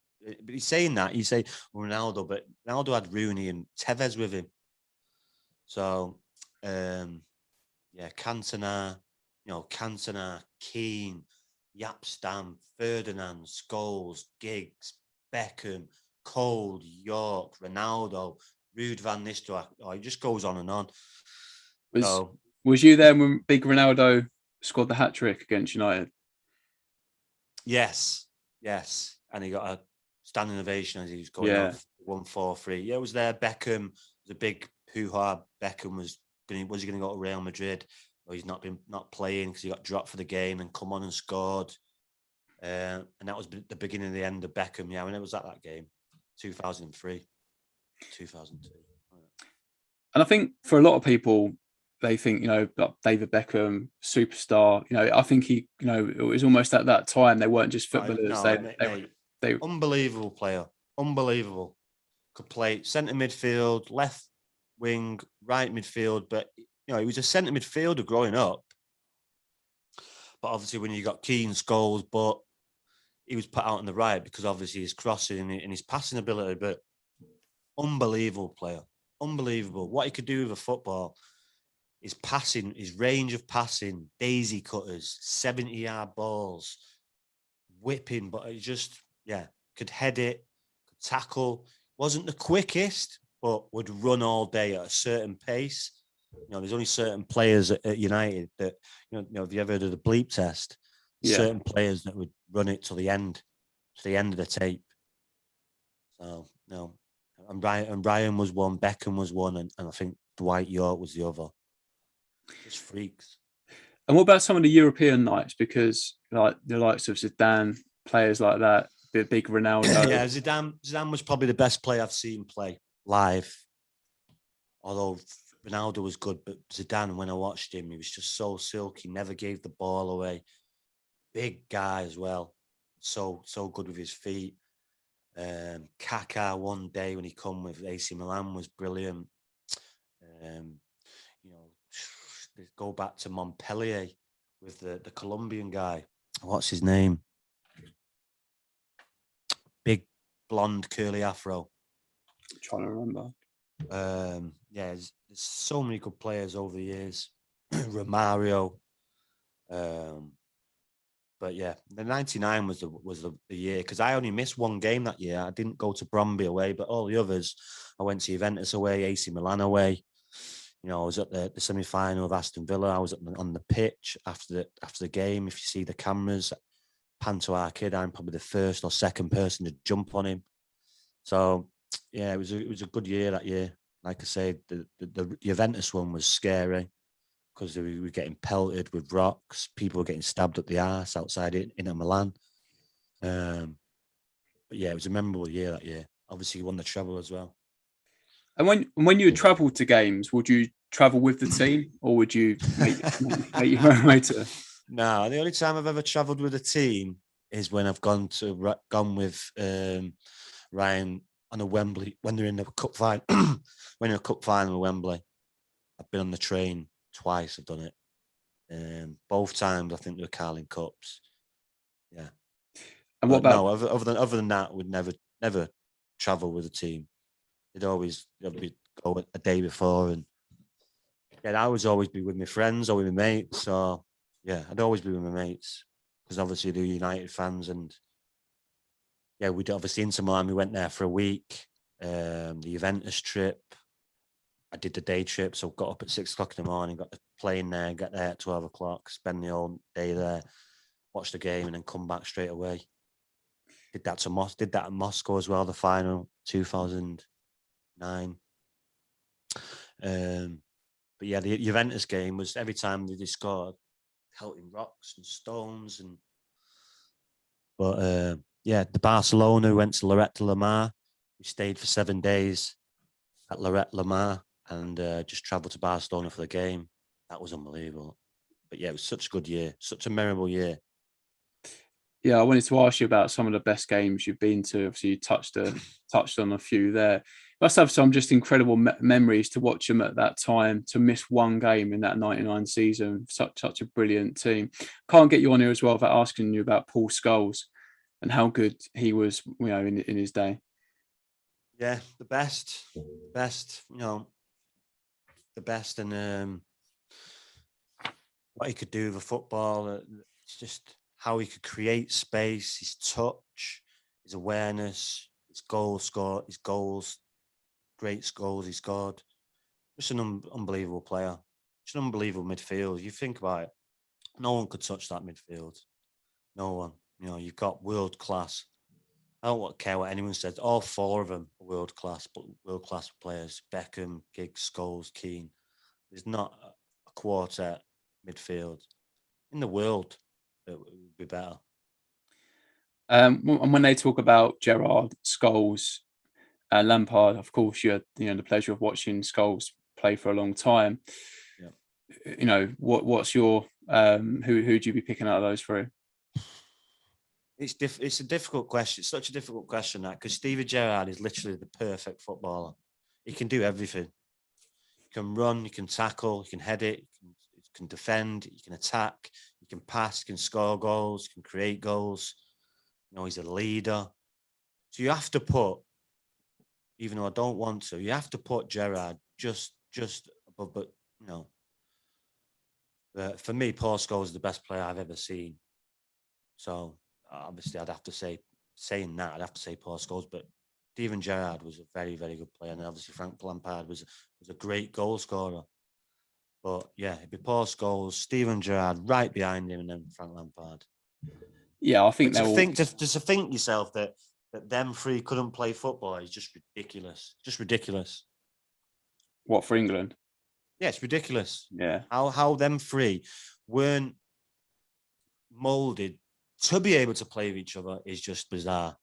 Speaker 2: he's saying that. You say Ronaldo, but Ronaldo had Rooney and Tevez with him. So, yeah, Cantona, Cantona, Keane, Yapstam, Ferdinand, Scholes, Giggs, Beckham, Cole, York, Ronaldo, Ruud van Nistelrooy. Oh, he just goes on and on.
Speaker 1: Was you there when big Ronaldo scored the hat-trick against United?
Speaker 2: Yes. And he got a standing ovation as he was going off 1-4-3. Yeah, it was there. Beckham was a big hoo-ha. Beckham was he going to go to Real Madrid? Or he's not playing because he got dropped for the game and come on and scored. And that was the beginning of the end of Beckham. Yeah, when it was at that game, 2003, 2002.
Speaker 1: And I think for a lot of people, they think, like David Beckham, superstar. I think he, it was almost at that time they weren't just footballers.
Speaker 2: They unbelievable player, unbelievable. could play centre midfield, left wing, right midfield. But he was a centre midfielder growing up. But obviously, when you got Keane, Scholes, but he was put out on the right because obviously his crossing and his passing ability. But unbelievable player, unbelievable. What he could do with a football, his passing, his range of passing, daisy cutters, 70-yard balls, whipping. But he just, could head it, could tackle. Wasn't the quickest, but would run all day at a certain pace. There's only certain players at United that, have you ever heard of the bleep test?
Speaker 1: Yeah.
Speaker 2: Certain players that would run it to the end of the tape. So, and Brian was one, Beckham was one, and I think Dwight York was the other. Just freaks.
Speaker 1: And what about some of the European nights? Because like the likes of Zidane, players like that, the big Ronaldo.
Speaker 2: Yeah, Zidane was probably the best player I've seen play live. Although Ronaldo was good, but Zidane, when I watched him, he was just so silky, never gave the ball away. Big guy as well. So good with his feet. Kaká one day when he come with AC Milan was brilliant. Go back to Montpellier with the Colombian guy. What's his name? Big blonde curly afro.
Speaker 1: I'm trying to remember.
Speaker 2: There's so many good players over the years. Romario. But yeah, the 99 was the year, because I only missed one game that year. I didn't go to Bromby away, but all the others, I went to Juventus away, AC Milan away. I was at the semi-final of Aston Villa. I was on the pitch after the game. If you see the cameras, pan to our kid, I'm probably the first or second person to jump on him. So yeah, it was a good year that year. Like I said, the Juventus one was scary because we were getting pelted with rocks. People were getting stabbed up the arse outside Inter Milan. But yeah, it was a memorable year that year. Obviously, you won the treble as well.
Speaker 1: And when you travel to games, would you travel with the team, or would you make your own way to?
Speaker 2: No, the only time I've ever travelled with a team is when I've gone with Ryan on a Wembley when they're in the cup final. When in a cup final at Wembley, I've been on the train twice. I've done it. Both times I think they were Carling Cups. Yeah.
Speaker 1: And what about
Speaker 2: other than that? We'd never travel with a team. They'd always go a day before, and I would always be with my friends or with my mates. So yeah, I'd always be with my mates because obviously they're United fans, and yeah, we'd obviously into Milan. We went there for a week. The Juventus trip, I did the day trip, so got up at 6 o'clock in the morning, got the plane there, get there at 12 o'clock, spend the whole day there, watch the game, and then come back straight away. Did that at Moscow as well, the final 2009. But yeah, the Juventus game was every time they scored, pelting rocks and stones, but the Barcelona, we went to Lloret de Mar. We stayed for 7 days at Lloret de Mar and just travelled to Barcelona for the game. That was unbelievable. But yeah, it was such a good year, such a memorable year.
Speaker 1: Yeah, I wanted to ask you about some of the best games you've been to. Obviously, you touched on a few there. You must have some just incredible memories to watch them at that time. To miss one game in that '99 season, such a brilliant team. Can't get you on here as well without asking you about Paul Scholes and how good he was, in his day.
Speaker 2: Yeah, the best, the best, and what he could do with a football. It's just how he could create space, his touch, his awareness, his goals, great goals he scored. Just an unbelievable player. Just an unbelievable midfield. You think about it, no one could touch that midfield. No one. You've got world class. I don't care what anyone says. All four of them are world class, but world class players. Beckham, Giggs, Scholes, Keane. There's not a quartet midfield in the world that would be better.
Speaker 1: And when they talk about Gerrard, Scholes, Lampard, of course, you had the pleasure of watching Scholes play for a long time. Yeah. What's your who'd you be picking out of those three?
Speaker 2: It's a difficult question. It's such a difficult question, that, because Steven Gerrard is literally the perfect footballer. He can do everything. He can run, he can tackle, he can head it, he can defend, he can attack, he can pass, he can score goals, he can create goals. He's a leader. So you have to put, even though I don't want to, you have to put Gerrard just above. But for me, Paul Scholes is the best player I've ever seen. So obviously, I'd have to say Paul Scholes, but Steven Gerrard was a very, very good player, and obviously Frank Lampard was a great goal scorer. But yeah, it'd be Paul Scholes, Steven Gerrard right behind him, and then Frank Lampard.
Speaker 1: Yeah, I think
Speaker 2: just to think yourself that them three couldn't play football is just ridiculous. Just ridiculous.
Speaker 1: What, for England?
Speaker 2: Yeah, it's ridiculous.
Speaker 1: Yeah.
Speaker 2: How them three weren't molded to be able to play with each other is just bizarre.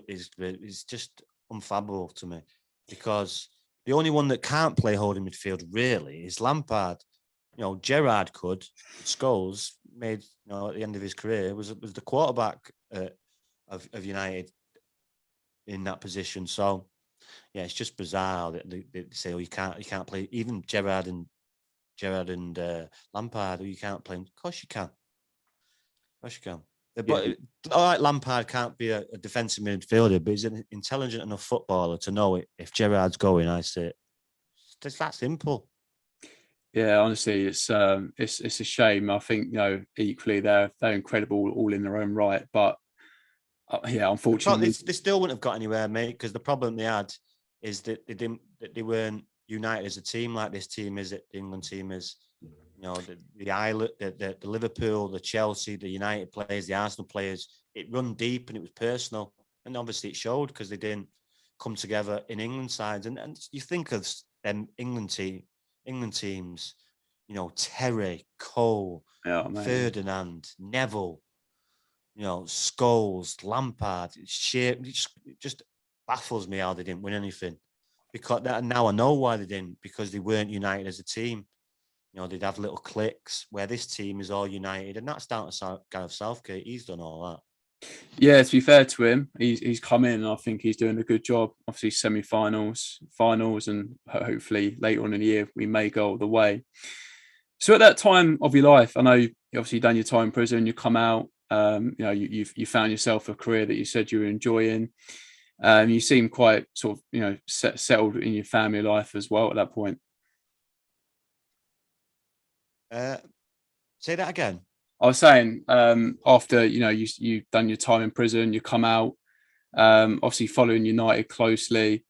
Speaker 2: Is just unfathomable to me, because the only one that can't play holding midfield really is Lampard. Gerrard could. Scholes made, at the end of his career, was the quarterback of United in that position. So yeah, it's just bizarre that they say, "Oh, you can't play." Even Gerrard and Lampard, you can't play. Of course you can. Of course you can. But all right, Lampard can't be a defensive midfielder, but he's an intelligent enough footballer to know it. If Gerrard's going, I say it's that simple.
Speaker 1: Yeah, honestly, it's a shame. I think equally they're incredible all in their own right, but yeah, unfortunately,
Speaker 2: they still wouldn't have got anywhere, mate. Because the problem they had is that they weren't united as a team like this team is. The England team is. The Island, the Liverpool, the Chelsea, the United players, the Arsenal players. It run deep and it was personal, and obviously it showed because they didn't come together in England sides. And you think of them England teams, Terry, Cole, Ferdinand, Neville, Scholes, Lampard. It just baffles me how they didn't win anything. Because now I know why they didn't, because they weren't united as a team. They'd have little cliques, where this team is all united, and that's down to Gareth Southgate. He's done all that.
Speaker 1: Yeah, to be fair to him, he's come in, and I think he's doing a good job. Obviously, semi-finals, finals, and hopefully later on in the year we may go all the way. So at that time of your life, I know you obviously done your time in prison. You come out, you found yourself a career that you said you were enjoying. You seem quite sort of settled in your family life as well at that point.
Speaker 2: Say that again.
Speaker 1: I was saying, after you've done your time in prison, you come out, obviously following United closely,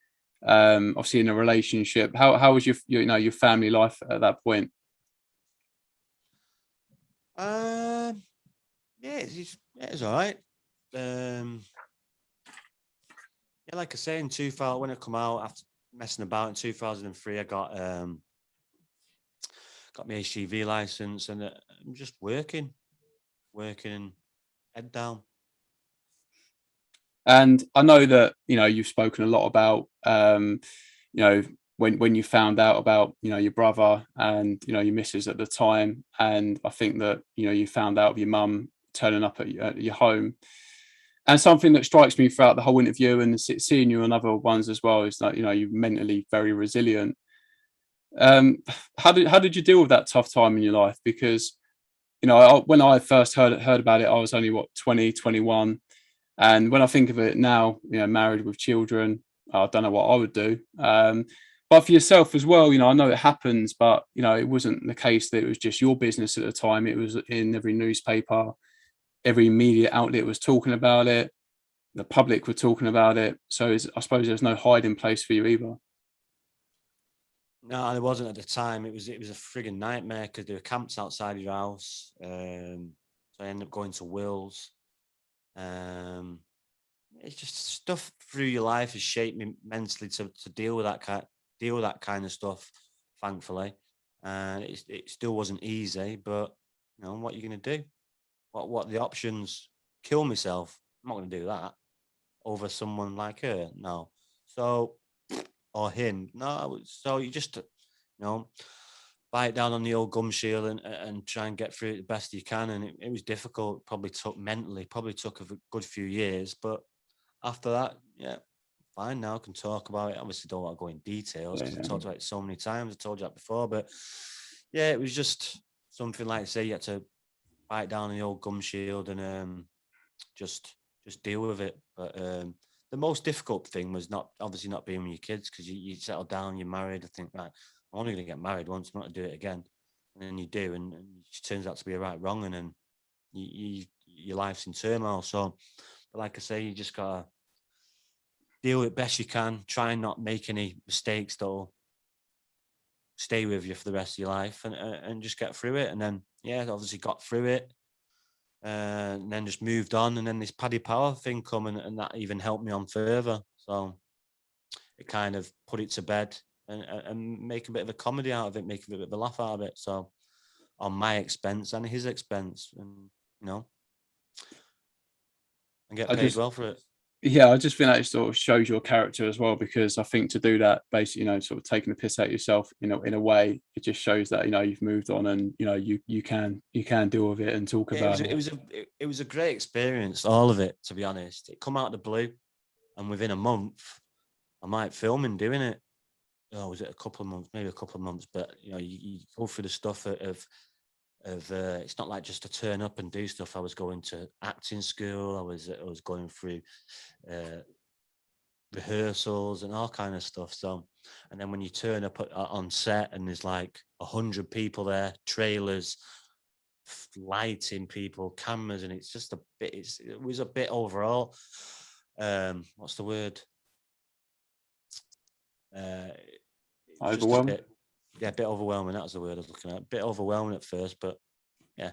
Speaker 1: obviously in a relationship. How was your family life at that point?
Speaker 2: Yeah, it's all right. Yeah, like I say, in 2000, when I come out after messing about in 2003, I got my HGV license, and I'm just working, head down.
Speaker 1: And I know that you've spoken a lot about when you found out about your brother and your missus at the time, and I think that you found out of your mum turning up at your home. And something that strikes me throughout the whole interview and seeing you on other ones as well is that you're mentally very resilient. How did you deal with that tough time in your life? Because when I first heard about it, I was only 20, 21. And when I think of it now, married with children, I don't know what I would do. But for yourself as well, I know it happens, but it wasn't the case that it was just your business at the time. It was in every newspaper, every media outlet was talking about it. The public were talking about it. So I suppose there's no hiding place for you either.
Speaker 2: No, there wasn't at the time. It was a frigging nightmare, because there were camps outside your house. So I ended up going to Wills. It's just stuff through your life has shaped me mentally to deal with that kind of stuff. Thankfully, and it still wasn't easy. But what are you going to do? What are the options? Kill myself? I'm not going to do that over someone like her. No. So, or him. No. So you just bite down on the old gum shield and try and get through it the best you can. And it was difficult. Probably took a good few years. But after that, yeah, fine now. I can talk about it. Obviously, don't want to go in details because I've talked about it so many times. I told you that before. But yeah, it was just something like, say, you had to bite down on the old gum shield and just deal with it. But the most difficult thing was obviously not being with your kids, because you settle down, you're married. I think, right, I'm only going to get married once, I'm not going to do it again. And then you do, and it turns out to be a right wrong, and then your life's in turmoil. So, but like I say, you just got to deal with it best you can. Try and not make any mistakes that'll stay with you for the rest of your life, and just get through it. And then, yeah, obviously got through it. And then just moved on, and then this Paddy Power thing come, and that even helped me on further. So it kind of put it to bed and make a bit of a comedy out of it, make a bit of a laugh out of it. So on my expense and his expense, and and get paid well for it.
Speaker 1: Yeah, I just think that it sort of shows your character as well, because I think to do that, basically, sort of taking the piss out of yourself, in a way, it just shows that you've moved on, and you can deal with it and talk about it.
Speaker 2: It was a great experience, all of it. To be honest, it come out of the blue, and within a month, I might film him doing it. Oh, was it a couple of months? Maybe a couple of months. But you go through the stuff of it's not like just to turn up and do stuff. I was going to acting school. I was going through rehearsals and all kind of stuff. So, and then when you turn up on set and there's like 100 people there, trailers, lighting people, cameras, and it's just a bit. It was a bit overall. What's the word?
Speaker 1: Overwhelming.
Speaker 2: A bit overwhelming. That was the word I was looking at. A bit overwhelming at first, but yeah.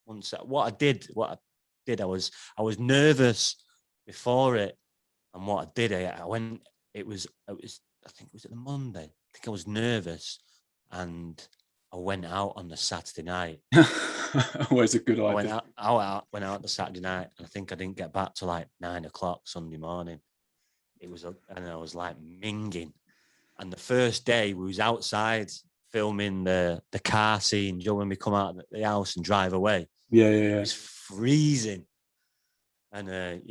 Speaker 2: What I did, I was nervous before it, and what I did, I went. It was. I think it was at the Monday. I think I was nervous, and I went out on the Saturday night.
Speaker 1: Always a good idea.
Speaker 2: I went out the Saturday night, and I think I didn't get back to like 9:00 Sunday morning. And I was like minging. And the first day we was outside filming the car scene, when we come out of the house and drive away.
Speaker 1: Yeah.
Speaker 2: It was freezing. And it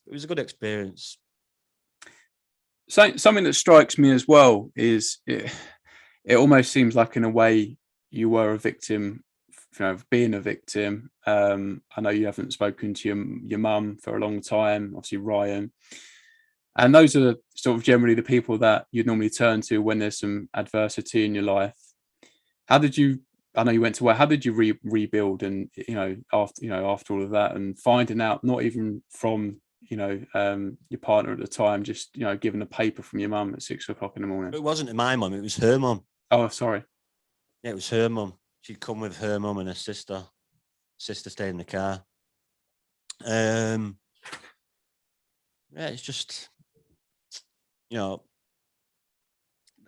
Speaker 2: was a good experience.
Speaker 1: Something that strikes me as well is it almost seems like, in a way, you were a victim, of being a victim. I know you haven't spoken to your mum for a long time, obviously Ryan. And those are sort of generally the people that you'd normally turn to when there's some adversity in your life. How did you? I know you went to work. How did you rebuild? And after all of that, and finding out, not even from your partner at the time, just given a paper from your mum at 6 o'clock in the morning.
Speaker 2: It wasn't my mum. It was her mum.
Speaker 1: Oh, sorry.
Speaker 2: Yeah, it was her mum. She'd come with her mum and her sister. Sister stayed in the car. Yeah, it's just.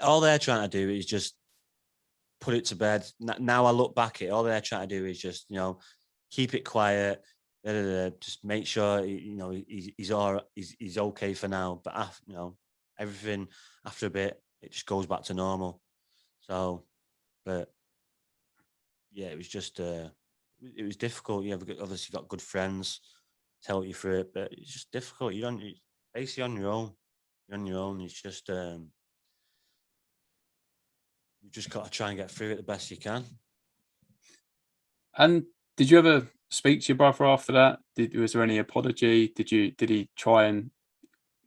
Speaker 2: All they're trying to do is just put it to bed. Now I look back at it, all they're trying to do is just, keep it quiet, just make sure, he's all right, he's okay for now. But after, everything after a bit, it just goes back to normal. So, but yeah, it was just, it was difficult. You've obviously got good friends to help you through it, but it's just difficult. You're basically on your own. You're on your own. It's just you just got to try and get through it the best you can.
Speaker 1: And did you ever speak to your brother after that? Was there any apology? Did he try and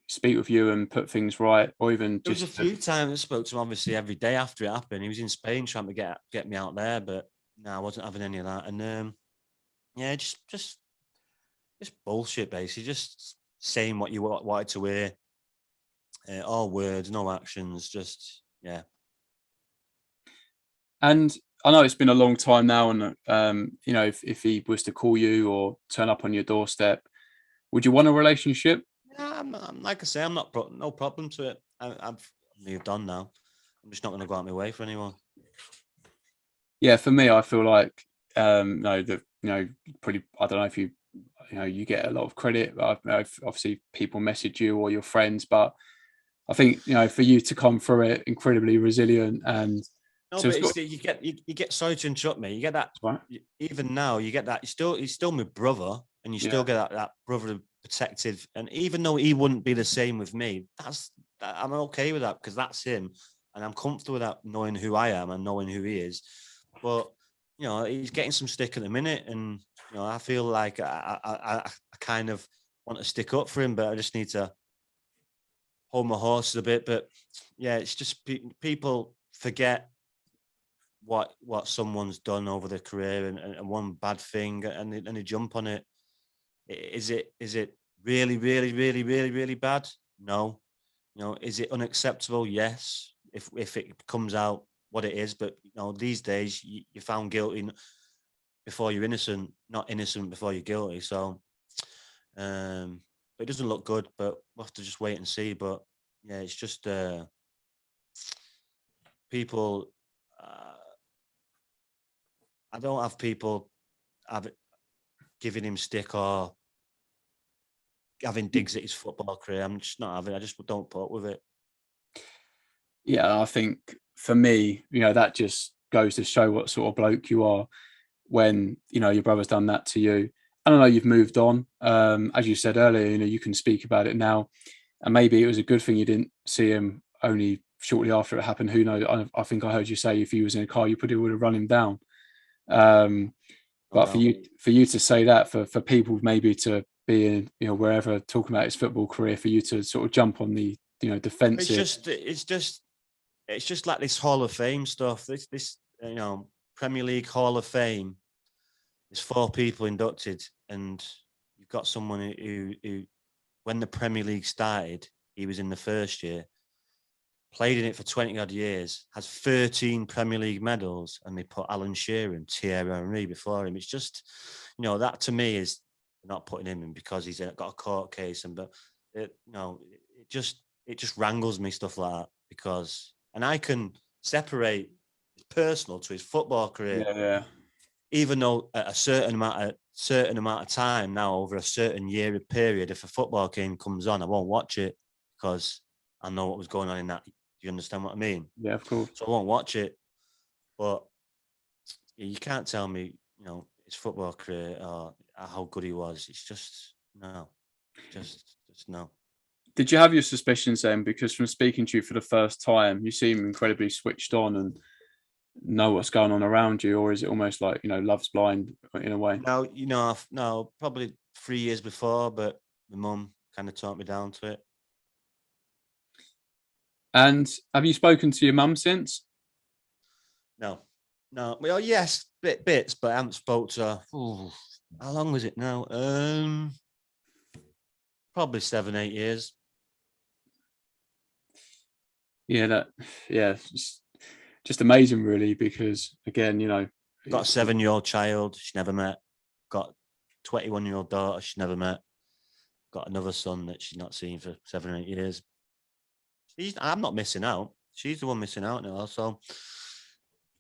Speaker 1: speak with you and put things right, or even
Speaker 2: there was a few times I spoke to him, obviously every day after it happened. He was in Spain trying to get me out there, but no, I wasn't having any of that. And just bullshit, basically, just saying what you wanted to hear. All words, no actions, just, yeah.
Speaker 1: And I know it's been a long time now, and if he was to call you or turn up on your doorstep, would you want a relationship?
Speaker 2: Yeah, I'm like I say, I'm not no problem to it. I've moved on now. I'm just not going to go out my way for anyone.
Speaker 1: Yeah, for me, I feel like pretty. I don't know if you get a lot of credit. Obviously, people message you or your friends, but I think for you to come through it incredibly resilient and
Speaker 2: No, but it's, you get. Sorry to interrupt me. You get that.
Speaker 1: Right.
Speaker 2: Even now, you get that. He's still my brother, and you still get that brother protective. And even though he wouldn't be the same with me, I'm okay with that because that's him, and I'm comfortable with that, knowing who I am and knowing who he is. But he's getting some stick at the minute, and I feel like I kind of want to stick up for him, but I just need to hold my horses a bit. But yeah, it's just people forget what someone's done over their career and one bad thing and they jump on it. Is it really, really, really, really, really bad? No. Is it unacceptable? Yes. If it comes out what it is, but these days you're found guilty before you're innocent, not innocent before you're guilty. So but it doesn't look good, but we'll have to just wait and see. But yeah, it's just people. I don't have people giving him stick or having digs at his football career. I'm just not having. I just don't put up with it.
Speaker 1: Yeah, I think for me, that just goes to show what sort of bloke you are when your brother's done that to you. I don't know, you've moved on. As you said earlier, you can speak about it now, and maybe it was a good thing you didn't see him only shortly after it happened. Who knows? I think I heard you say if he was in a car, you probably would have run him down. But for you to say that, for people maybe to be in wherever talking about his football career, for you to sort of jump on the defensive.
Speaker 2: It's just like this Hall of Fame stuff. This Premier League Hall of Fame. There's 4 people inducted, and you've got someone who when the Premier League started, he was in the first year, played in it for 20 odd years, has 13 Premier League medals, and they put Alan Shearer and Thierry Henry before him. It's just, that to me is not putting him in because he's got a court case, but it just wrangles me, stuff like that, because, and I can separate his personal to his football career.
Speaker 1: Yeah.
Speaker 2: Even though at a certain amount of time now, over a certain year period, if a football game comes on, I won't watch it because I know what was going on in that. Do you understand what I mean?
Speaker 1: Yeah, of course.
Speaker 2: So I won't watch it. But you can't tell me, his football career or how good he was. It's just no, just no.
Speaker 1: Did you have your suspicions then? Because from speaking to you for the first time, you seem incredibly switched on and know what's going on around you, or is it almost like love's blind in a way?
Speaker 2: No, probably 3 years before, but my mum kind of talked me down to it.
Speaker 1: And have you spoken to your mum since?
Speaker 2: No. Well, yes, bits, but I haven't spoke to her. How long was it now? Probably 7-8 years.
Speaker 1: Yeah, just amazing, really, because again,
Speaker 2: got a 7-year-old child she's never met. Got a 21-year-old daughter she's never met. Got another son that she's not seen for 7 or 8 years. I'm not missing out. She's the one missing out now. So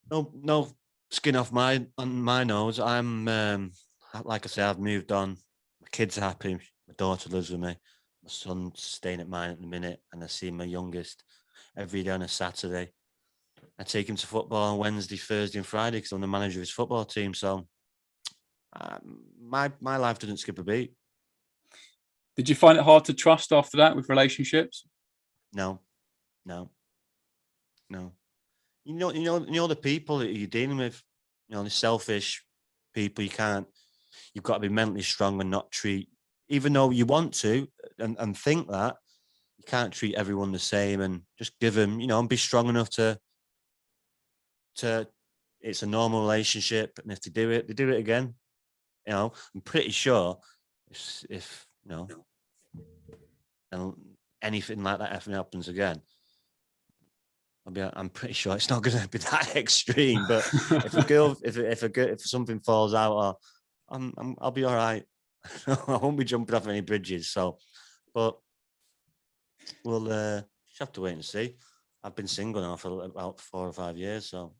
Speaker 2: no skin off my nose. I'm like I say, I've moved on. My kids are happy. My daughter lives with me. My son's staying at mine at the minute, and I see my youngest every day on a Saturday. I take him to football on Wednesday, Thursday, and Friday because I'm the manager of his football team. So my life didn't skip a beat.
Speaker 1: Did you find it hard to trust after that with relationships?
Speaker 2: No. You know the people that you're dealing with. The selfish people. You've got to be mentally strong and not treat, even though you want to and think that, you can't treat everyone the same and just give them, and be strong enough to it's a normal relationship, and if they do it again. I'm pretty sure if and anything like that ever happens again, I'm pretty sure it's not going to be that extreme. But if something falls out, I'll be all right. I won't be jumping off any bridges. So, but we'll just have to wait and see. I've been single now for about 4 or 5 years. So,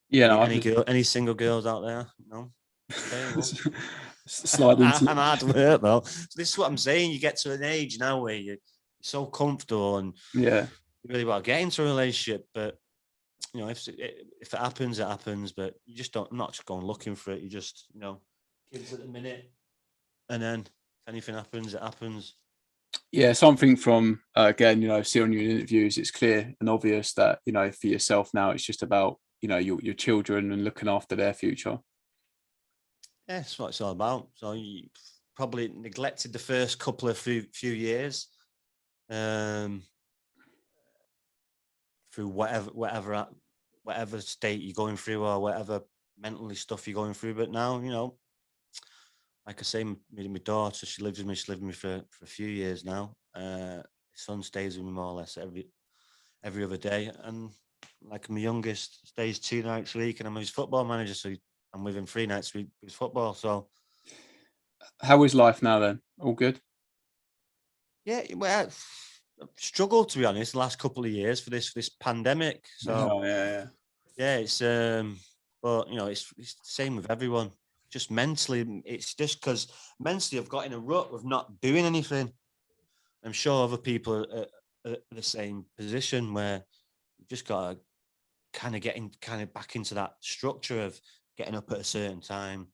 Speaker 1: yeah.
Speaker 2: Any single girls out there? No. Okay,
Speaker 1: Slide into.
Speaker 2: I'm hard work though. So this is what I'm saying. You get to an age now where you're so comfortable and
Speaker 1: yeah,
Speaker 2: you really want to get into a relationship, but you know, if it happens, it happens. But you just don't. I'm not just going looking for it. You just, you know, kids at the minute, and then if anything happens, it happens.
Speaker 1: Yeah, something from again, you know, seeing you in interviews, it's clear and obvious that, you know, for yourself now, it's just about, you know, your children and looking after their future.
Speaker 2: Yeah, that's what it's all about. So you probably neglected the first couple of few years, through whatever state you're going through or whatever mentally stuff you're going through. But now, you know, like I say, my daughter, she lives with me. She's lived with me for a few years now. Son stays with me more or less every other day, and like my youngest stays 2 nights a week, and I'm his football manager, so I'm with him 3 nights a week with football. So
Speaker 1: How is life now then? All good?
Speaker 2: yeah, well, I've struggled to be honest the last couple of years for this pandemic. So
Speaker 1: Oh, yeah.
Speaker 2: yeah, it's but you know, it's the same with everyone. Just mentally, it's just because mentally I've got in a rut of not doing anything. I'm sure other people are the same position where you've just got to kind of back into that structure of getting up at a certain time.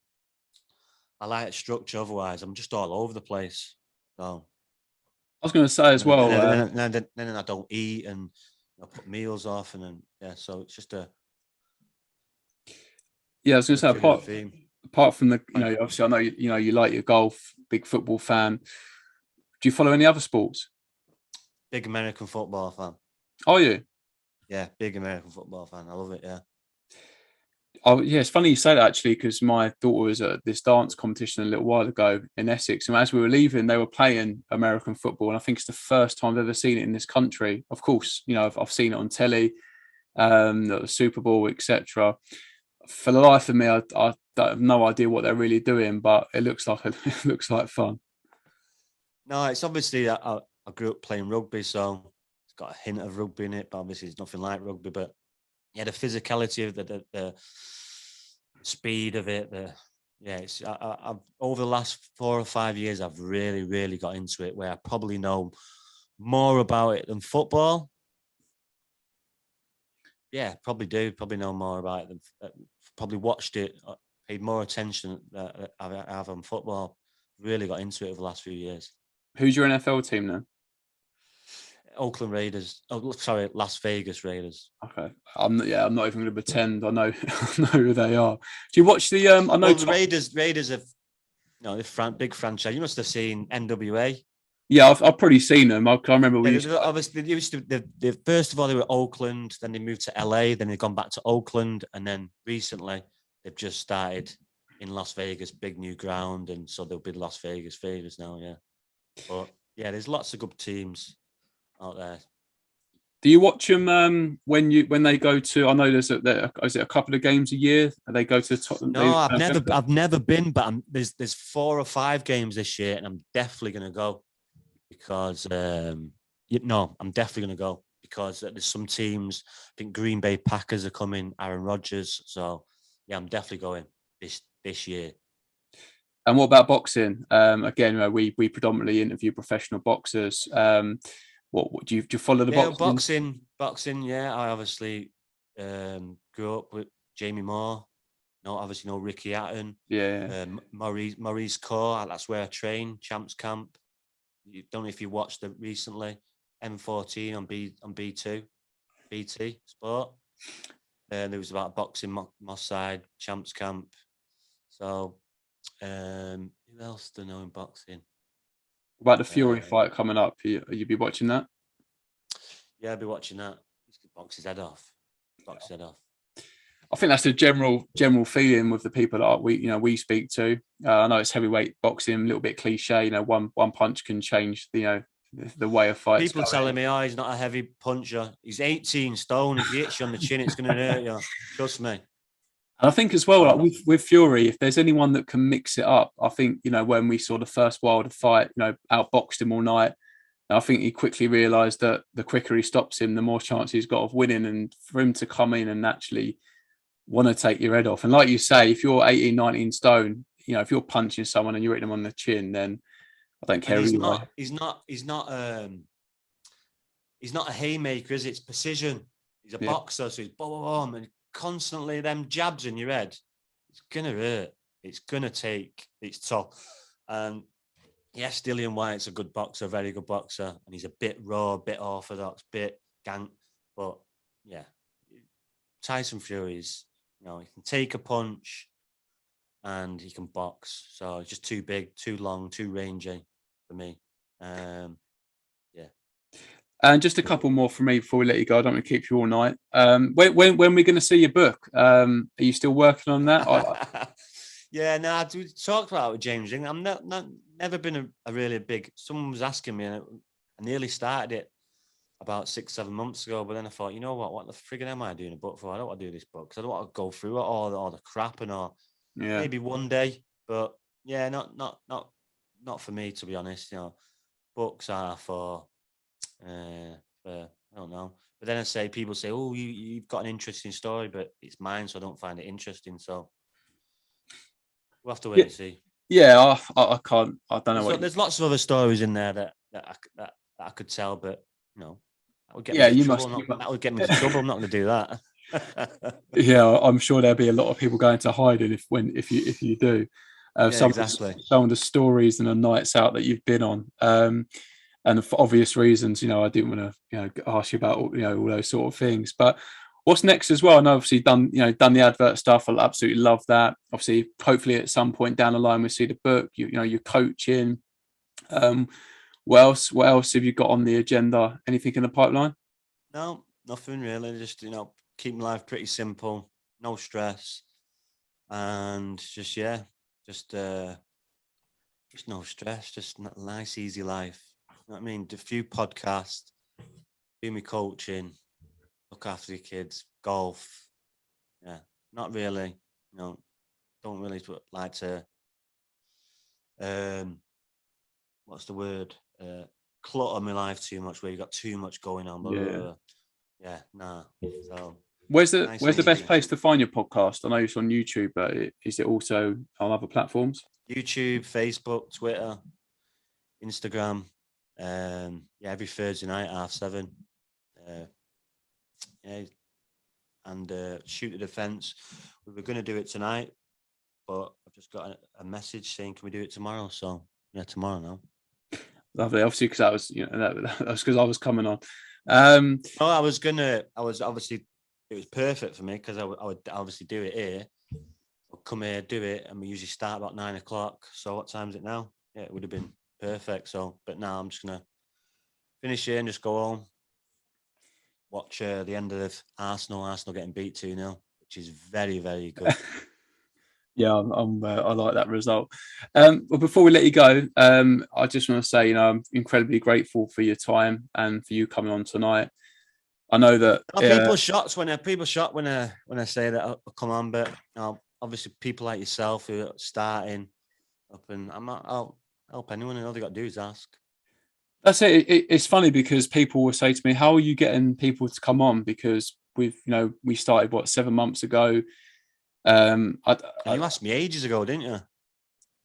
Speaker 2: I like structure, otherwise I'm just all over the place. So
Speaker 1: I was going to say as well.
Speaker 2: then I don't eat, and I put meals off, and then yeah. So it's just a
Speaker 1: Yeah, I was going to say
Speaker 2: recurring theme.
Speaker 1: apart from the, you know, obviously I know you know you like your golf, big football fan. Do you follow any other sports?
Speaker 2: Big American football fan.
Speaker 1: Are you?
Speaker 2: Yeah, big American football fan. I love it. Yeah.
Speaker 1: Oh, yeah, it's funny you say that actually, because my daughter was at this dance competition a little while ago in Essex, and as we were leaving, they were playing American football, and I think it's the first time I've ever seen it in this country. Of course, you know, I've seen it on telly, the Super Bowl, etc. For the life of me, I have no idea what they're really doing, but it looks like it looks like fun.
Speaker 2: No, it's obviously I grew up playing rugby, so it's got a hint of rugby in it, but obviously it's nothing like rugby. But yeah, the physicality of the speed of it, yeah, it's I've over the last 4 or 5 years, I've really got into it, where I probably know more about it than football. Yeah, probably do. Probably know more about it than probably watched it, paid more attention that I have on football. Really got into it over the last few years.
Speaker 1: Who's your NFL team then?
Speaker 2: Oakland Raiders. Oh, sorry, Las Vegas Raiders.
Speaker 1: Okay, I'm not even going to pretend I know I know who they are. Do you watch the? I know.
Speaker 2: Well, the Raiders have, you know, the big franchise. You must have seen NWA.
Speaker 1: Yeah, I've probably seen them. I remember we
Speaker 2: Yeah,
Speaker 1: used to,
Speaker 2: obviously, first of all, they were Oakland, then they moved to LA, then they've gone back to Oakland, and then recently they've just started in Las Vegas, big new ground, and so they'll be Las Vegas Raiders now. Yeah, but yeah, there's lots of good teams out there.
Speaker 1: do you watch them when they go to? I know is it a couple of games a year? They go to the top.
Speaker 2: No, I've never been, but there's 4 or 5 games this year, and I'm definitely gonna go because I'm definitely gonna go because there's some teams. I think Green Bay Packers are coming, Aaron Rodgers. So yeah, I'm definitely going this year.
Speaker 1: And what about boxing? Again, you know, we predominantly interview professional boxers. What do you follow the
Speaker 2: Yeah,
Speaker 1: boxing?
Speaker 2: boxing. Yeah, I obviously grew up with Jamie Moore. No, obviously no Ricky Hatton.
Speaker 1: Yeah.
Speaker 2: Maurice Core. That's where I train. Champs Camp. You don't know if you watched it recently. M14 on B2, BT Sport. And there was about boxing Moss Side, Champs Camp. So who else do I know in boxing?
Speaker 1: About the Fury fight coming up, you be watching that?
Speaker 2: Yeah, I'll be watching that. He's could box his head off. Box his head off.
Speaker 1: I think that's the general feeling with the people that we speak to. I know it's heavyweight boxing, a little bit cliche. You know, one punch can change the way of fights.
Speaker 2: People are telling me, "Oh, he's not a heavy puncher. He's 18 stone. If he hits you on the chin, it's going to hurt you." Trust me.
Speaker 1: And I think as well, like with Fury, if there's anyone that can mix it up, I think, you know, when we saw the first Wilder fight, you know, outboxed him all night, I think he quickly realised that the quicker he stops him, the more chance he's got of winning. And for him to come in and actually want to take your head off. And like you say, if you're 18, 19 stone, you know, if you're punching someone and you're hitting them on the chin, then I don't care.
Speaker 2: He's not a haymaker, is it? It's precision. He's a boxer, so he's boom, and constantly them jabs in your head. It's gonna hurt. It's gonna take its toll. And yes, Dillian White's a good boxer, very good boxer, and he's a bit raw, bit orthodox, bit gank. But yeah, Tyson Fury's, he can take a punch and he can box. So it's just too big, too long, too rangy for me.
Speaker 1: And just a couple more from me before we let you go. I don't want to keep you all night. When are we going to see your book? Are you still working on that?
Speaker 2: Yeah, no, we talked about it with James. I'm never been a really big. Someone was asking me, and I nearly started it about 6-7 months ago. But then I thought, you know what the friggin' am I doing a book for? I don't want to do this book because I don't want to go through it all the crap and all. Yeah. Maybe one day, but yeah, not for me, to be honest. Books are for I don't know. But then people say, oh, you've got an interesting story, but it's mine, so I don't find it interesting. So we'll have to wait and see.
Speaker 1: Yeah, I can't. I don't know.
Speaker 2: There's lots of other stories in there that I could tell, but that would get me into trouble. That would get me into trouble. I'm not going to do that.
Speaker 1: Yeah, I'm sure there'll be a lot of people going to hiding if you do.
Speaker 2: Exactly.
Speaker 1: Some of the stories and the nights out that you've been on. And for obvious reasons, I didn't want to, ask you about, all those sort of things. But what's next as well? I know obviously done the advert stuff. I absolutely love that. Obviously, hopefully at some point down the line we see the book. You're coaching. What else have you got on the agenda? Anything in the pipeline?
Speaker 2: No, nothing really. Just keep life pretty simple. No stress, and just no stress. Just a nice, easy life. You know what I mean? Do a few podcasts, do me coaching, look after your kids, golf. Yeah, not really. Don't really like to. What's the word? Clutter my life too much. Where you got too much going on. Yeah, nah. So
Speaker 1: where's the best place to find your podcast? I know it's on YouTube, but is it also on other platforms?
Speaker 2: YouTube, Facebook, Twitter, Instagram. Every Thursday night, 7:30. And shoot the defence. We were going to do it tonight, but I've just got a message saying, "Can we do it tomorrow?" So yeah, tomorrow now.
Speaker 1: Lovely, obviously, because that was that was because I was coming on.
Speaker 2: I was obviously, it was perfect for me because I would obviously do it here. I'll come here, do it, and we usually start about 9 o'clock. So what time is it now? Yeah, it would have been perfect. So, but now I'm just gonna finish here and just go home, watch the end of Arsenal getting beat 2-0, which is very, very good.
Speaker 1: Yeah, I like that result. Well, before we let you go, I just want to say, I'm incredibly grateful for your time and for you coming on tonight. I know that
Speaker 2: people shocked when I say that I'll come on, but obviously people like yourself who are starting up, and I'll help anyone, and all they got to do is ask.
Speaker 1: That's it. It's funny because people will say to me, "How are you getting people to come on?" Because we started 7 months ago.
Speaker 2: You asked me ages ago, didn't you?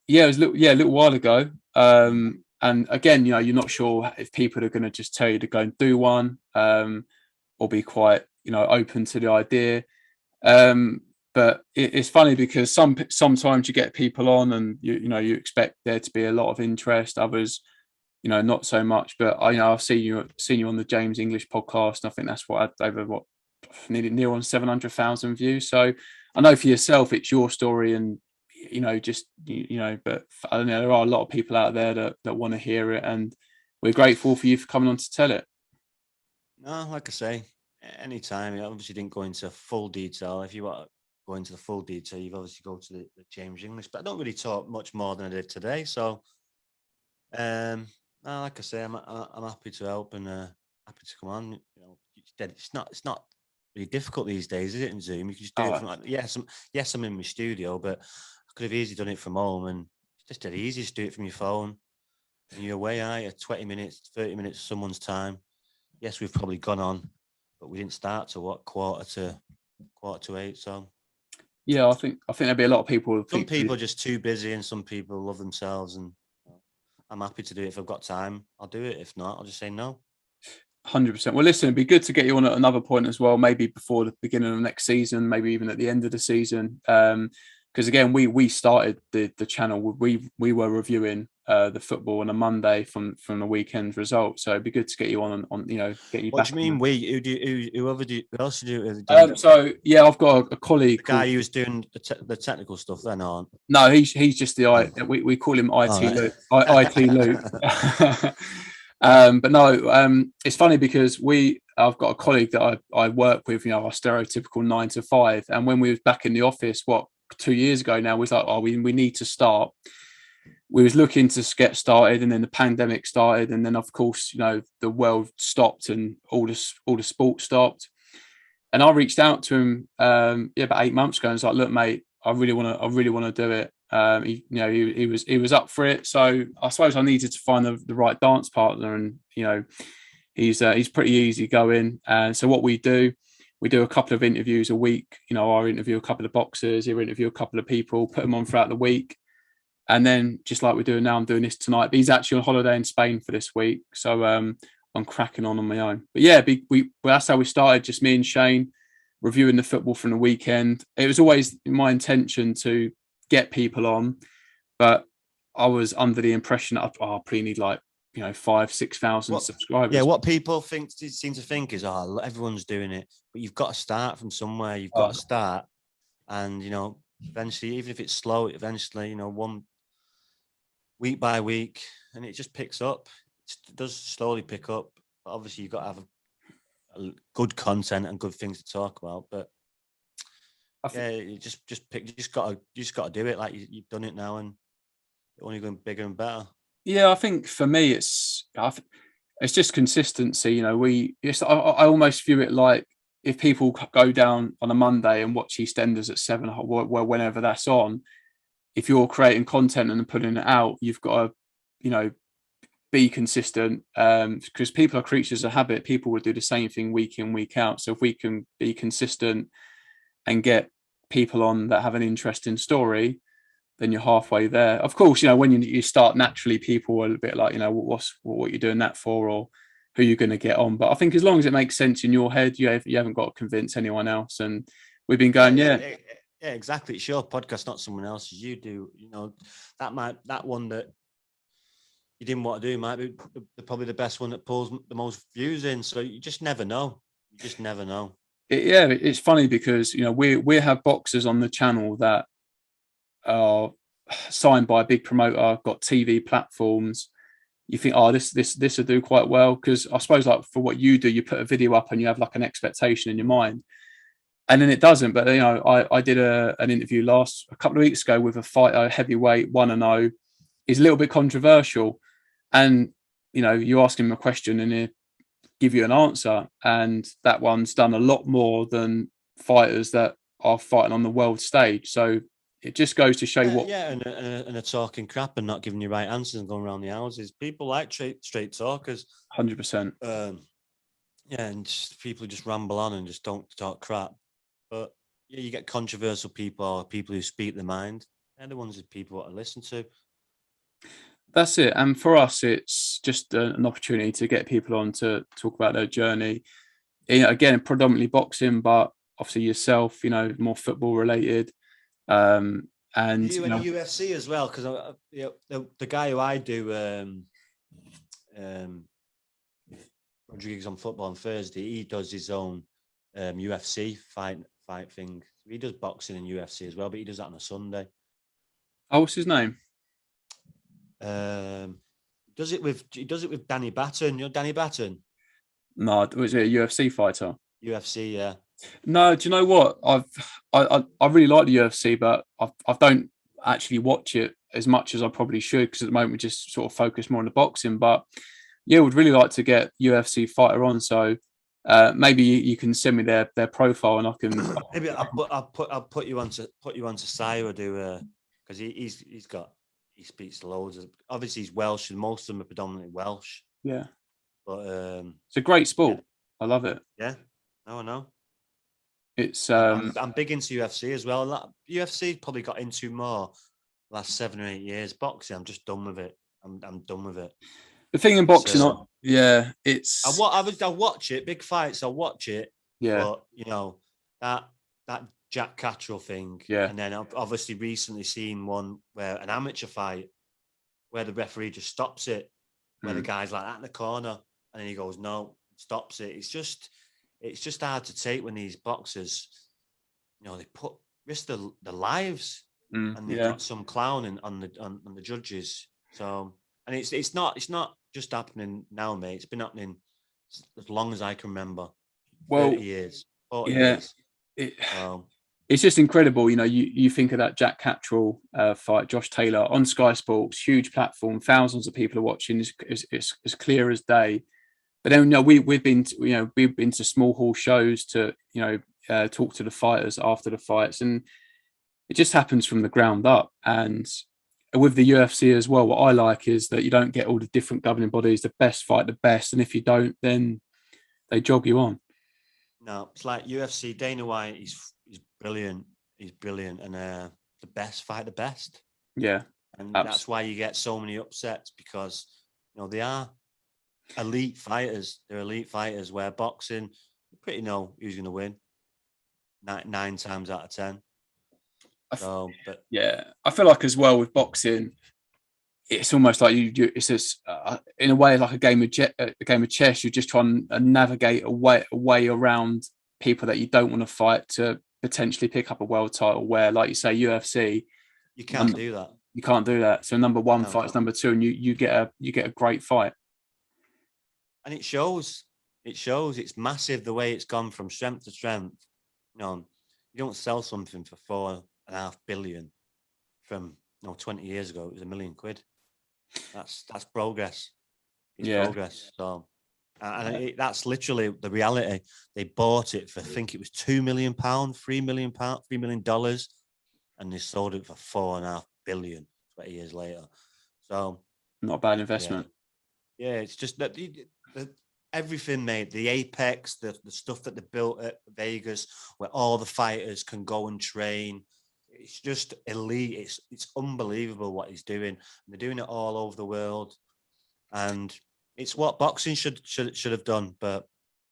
Speaker 1: Yeah, it was a little while ago. And again, you're not sure if people are going to just tell you to go and do one, or be quite, open to the idea. But it's funny because sometimes you get people on, and you expect there to be a lot of interest. Others, not so much. But I've seen you on the James English podcast, and I think that's what had over near on 700,000 views. So I know for yourself, it's your story, and but I don't know, there are a lot of people out there that want to hear it, and we're grateful for you for coming on to tell it.
Speaker 2: No, like I say, anytime. I obviously didn't go into full detail. If you want to go into the full detail, you've obviously go to the James English, but I don't really talk much more than I did today. So, no, like I say, I'm happy to help and happy to come on. It's not really difficult these days, is it? In Zoom, you can just do it from yes, I'm in my studio, but I could have easily done it from home, and it's just dead easy. Just do it from your phone, and you're away. 20 minutes, 30 minutes of someone's time. Yes, we've probably gone on, but we didn't start till quarter to 8. So
Speaker 1: yeah, I think there'll be a lot of people.
Speaker 2: Some people are just too busy, and some people love themselves. And I'm happy to do it if I've got time. I'll do it. If not, I'll just say no.
Speaker 1: 100%. Well, listen, it'd be good to get you on at another point as well, maybe before the beginning of next season, maybe even at the end of the season. Because again, we started the channel. We were reviewing the football on a Monday from the weekend results. So it'd be good to get you on get you
Speaker 2: What
Speaker 1: back.
Speaker 2: do you mean we? Who else do you do?
Speaker 1: So yeah, I've got a colleague.
Speaker 2: The guy who's doing the technical stuff. Then on.
Speaker 1: No, he's just the we call him IT Luke. IT Luke. But no, it's funny because I've got a colleague that I work with, our stereotypical 9 to 5. And when we was back in the office, 2 years ago now, we was like, oh, we need to start. We was looking to get started, and then the pandemic started, and then of course, the world stopped and all the sport stopped. And I reached out to him, about 8 months ago, and was like, look, mate, I really want to do it. He was up for it. So I suppose I needed to find the right dance partner, and he's pretty easy going. And so what we do a couple of interviews a week. I interview a couple of boxers, he'll interview a couple of people, put them on throughout the week. And then just like we're doing now, I'm doing this tonight. But he's actually on holiday in Spain for this week. So I'm cracking on my own. But yeah, that's how we started, just me and Shane reviewing the football from the weekend. It was always my intention to get people on, but I was under the impression that I probably need 5,000-6,000 subscribers.
Speaker 2: Yeah, what people seem to think is, everyone's doing it, but you've got to start from somewhere. You've got to start, and eventually, even if it's slow, eventually, one week by week, and it just picks up. It does slowly pick up. But obviously, you've got to have a good content and good things to talk about. But you just got to do it. Like you've done it now, and it's only going bigger and better. Yeah,
Speaker 1: I think for me, it's just consistency. I almost view it like if people go down on a Monday and watch EastEnders at 7, whenever that's on, if you're creating content and putting it out, you've got to, be consistent, because people are creatures of habit. People would do the same thing week in, week out. So if we can be consistent and get people on that have an interesting story, then you're halfway there. Of course, when you start naturally, people are a bit like, what you're doing that for, or who you're going to get on. But I think as long as it makes sense in your head, you haven't got to convince anyone else. And we've been going,
Speaker 2: yeah, exactly. It's your podcast, not someone else's. You do, that one that you didn't want to do might be probably the best one that pulls the most views in. So you just never know.
Speaker 1: It's funny because we have boxers on the channel that are signed by a big promoter, got TV platforms. You think, this will do quite well, because I suppose for what you do, you put a video up and you have an expectation in your mind, and then it doesn't. But I did an interview a couple of weeks ago with a fighter, heavyweight, 1-0. He's a little bit controversial, and you ask him a question and he'll give you an answer, and that one's done a lot more than fighters that are fighting on the world stage. So it just goes to show
Speaker 2: and talking crap and not giving you right answers and going around the houses. People like straight talkers.
Speaker 1: 100%.
Speaker 2: And people just ramble on and just don't talk crap. But you get controversial people, or people who speak their mind. They're the ones that people want to listen to.
Speaker 1: That's it. And for us, it's just an opportunity to get people on to talk about their journey. Again, predominantly boxing, but obviously yourself, more football related. And
Speaker 2: you and UFC as well, because the guy who I do Rodriguez on Football on Thursday, he does his own UFC fight thing. He does boxing and UFC as well, but he does that on a Sunday.
Speaker 1: Oh, what's his name?
Speaker 2: He does it with Danny Batten. Danny Batten?
Speaker 1: No, was it a UFC fighter?
Speaker 2: UFC, yeah.
Speaker 1: No, do you know what? I really like the UFC, but I don't actually watch it as much as I probably should, because at the moment we just sort of focus more on the boxing. But yeah, would really like to get UFC fighter on. So maybe you can send me their profile and I can.
Speaker 2: Maybe I'll put you onto Sire, because he speaks loads. Obviously he's Welsh, and most of them are predominantly Welsh.
Speaker 1: Yeah,
Speaker 2: but
Speaker 1: it's a great sport. Yeah. I love it.
Speaker 2: Yeah, no, I know.
Speaker 1: It's
Speaker 2: I'm big into UFC as well. UFC probably got into more last 7 or 8 years. Boxing, I'm just done with it. I'm done with it.
Speaker 1: The thing in boxing,
Speaker 2: So,
Speaker 1: yeah,
Speaker 2: I
Speaker 1: it's
Speaker 2: I'll watch it, big fights. I'll watch it,
Speaker 1: yeah,
Speaker 2: but that Jack Catterall thing,
Speaker 1: yeah,
Speaker 2: and then I've obviously recently seen one where an amateur fight where the referee just stops it, where the
Speaker 1: mm,
Speaker 2: guy's like that in the corner, and then he goes no, stops it. It's just hard to take when these boxers, they put risk their lives, and they've
Speaker 1: yeah.
Speaker 2: got some clowning on the judges. So, and it's not just happening now, mate. It's been happening as long as I can remember,
Speaker 1: Well,
Speaker 2: 30 years, 40
Speaker 1: yeah,
Speaker 2: years.
Speaker 1: it,
Speaker 2: So
Speaker 1: it's just incredible. You think of that Jack Catterall fight, Josh Taylor on Sky Sports, huge platform, thousands of people are watching. It's as clear as day. But then, we've been to small hall shows to talk to the fighters after the fights, and it just happens from the ground up. And with the UFC as well, what I like is that you don't get all the different governing bodies, the best fight the best, and if you don't, then they jog you on.
Speaker 2: no, it's like UFC. Dana White, he's brilliant. He's brilliant, and the best fight the best,
Speaker 1: Yeah,
Speaker 2: and
Speaker 1: absolutely.
Speaker 2: that's why you get so many upsets because they are elite fighters. They're elite fighters. Where boxing, you pretty know who's going to win nine times out of 10. So, but
Speaker 1: Yeah, I feel like as well with boxing, it's almost like it's just in a way like a game of chess. You're just trying to navigate a way around people that you don't want to fight to potentially pick up a world title. Where, like you say, UFC,
Speaker 2: you can't do that.
Speaker 1: you can't do that. So number one
Speaker 2: No,
Speaker 1: fights number two, and you get a great fight.
Speaker 2: and it shows. It shows. It's massive the way it's gone from strength to strength. You don't sell something for 4.5 billion from 20 years ago. It was £1 million. That's progress. It's
Speaker 1: Yeah,
Speaker 2: progress. So, that's literally the reality. They bought it for, I think it was £2 million, $3 million, and they sold it for 4.5 billion 20 years later. So,
Speaker 1: not a bad
Speaker 2: yeah,
Speaker 1: investment.
Speaker 2: yeah, it's just that everything, mate. The Apex, the stuff that they built at Vegas, where all the fighters can go and train. It's just elite. It's unbelievable what he's doing. And they're doing it all over the world, and it's what boxing should have done. But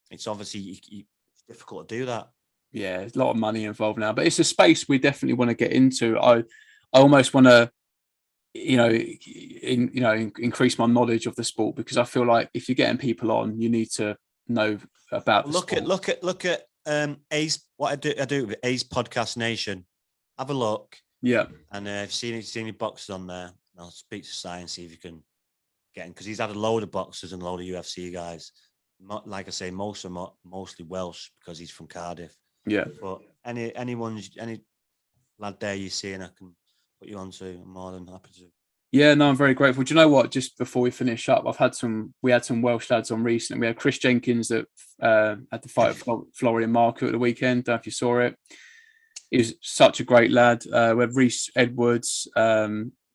Speaker 2: it's obviously it's difficult to do that.
Speaker 1: Yeah, there's a lot of money involved now, but it's a space we definitely want to get into. I almost want to increase my knowledge of the sport, because I feel like if you're getting people on, you need to know about the sport.
Speaker 2: Look at A's, what I do with A's Podcast Nation. Have a look.
Speaker 1: Yeah,
Speaker 2: And if you see any boxers on there, I'll speak to Si and see if you can get him, because he's had a load of boxers and a load of UFC guys. Like I say, most of them are mostly Welsh because he's from Cardiff.
Speaker 1: yeah.
Speaker 2: But any lad there you see and I can put you on to, I'm more than happy to.
Speaker 1: Yeah, no, I'm very grateful. Do you know what? Just before we finish up, we had some Welsh lads on recently. We had Chris Jenkins that had the fight at Florian Market at the weekend. Don't know if you saw it. He was such a great lad. We had Reece Edwards,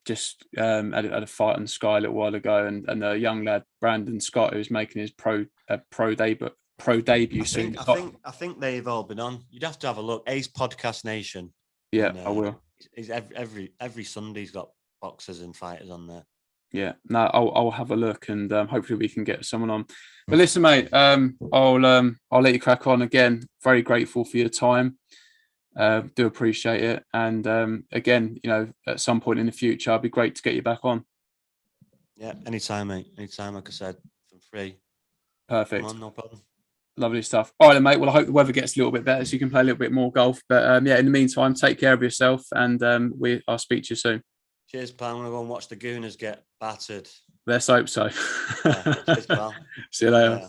Speaker 1: just had a fight on Sky a little while ago, and a young lad Brandon Scott who's making his pro debut soon.
Speaker 2: I think they've all been on. You'd have to have a look. Ace Podcast Nation.
Speaker 1: Yeah,
Speaker 2: and,
Speaker 1: I will.
Speaker 2: He's every Sunday he's got boxers and fighters on there.
Speaker 1: Yeah, no, I'll have a look, and hopefully we can get someone on. But listen, mate, I'll let you crack on again. Very grateful for your time. Do appreciate it, and again, at some point in the future, it'd be great to get you back on.
Speaker 2: Yeah, anytime, mate. Anytime, like I said, for free.
Speaker 1: Perfect.
Speaker 2: Come on, no problem.
Speaker 1: Lovely stuff. All right, then, mate. Well, I hope the weather gets a little bit better so you can play a little bit more golf. But yeah, in the meantime, take care of yourself, and I'll speak to you soon.
Speaker 2: Cheers, pal. I'm gonna go and watch the Gooners get battered.
Speaker 1: Let's hope so.
Speaker 2: Yeah, cheers, pal.
Speaker 1: See you later.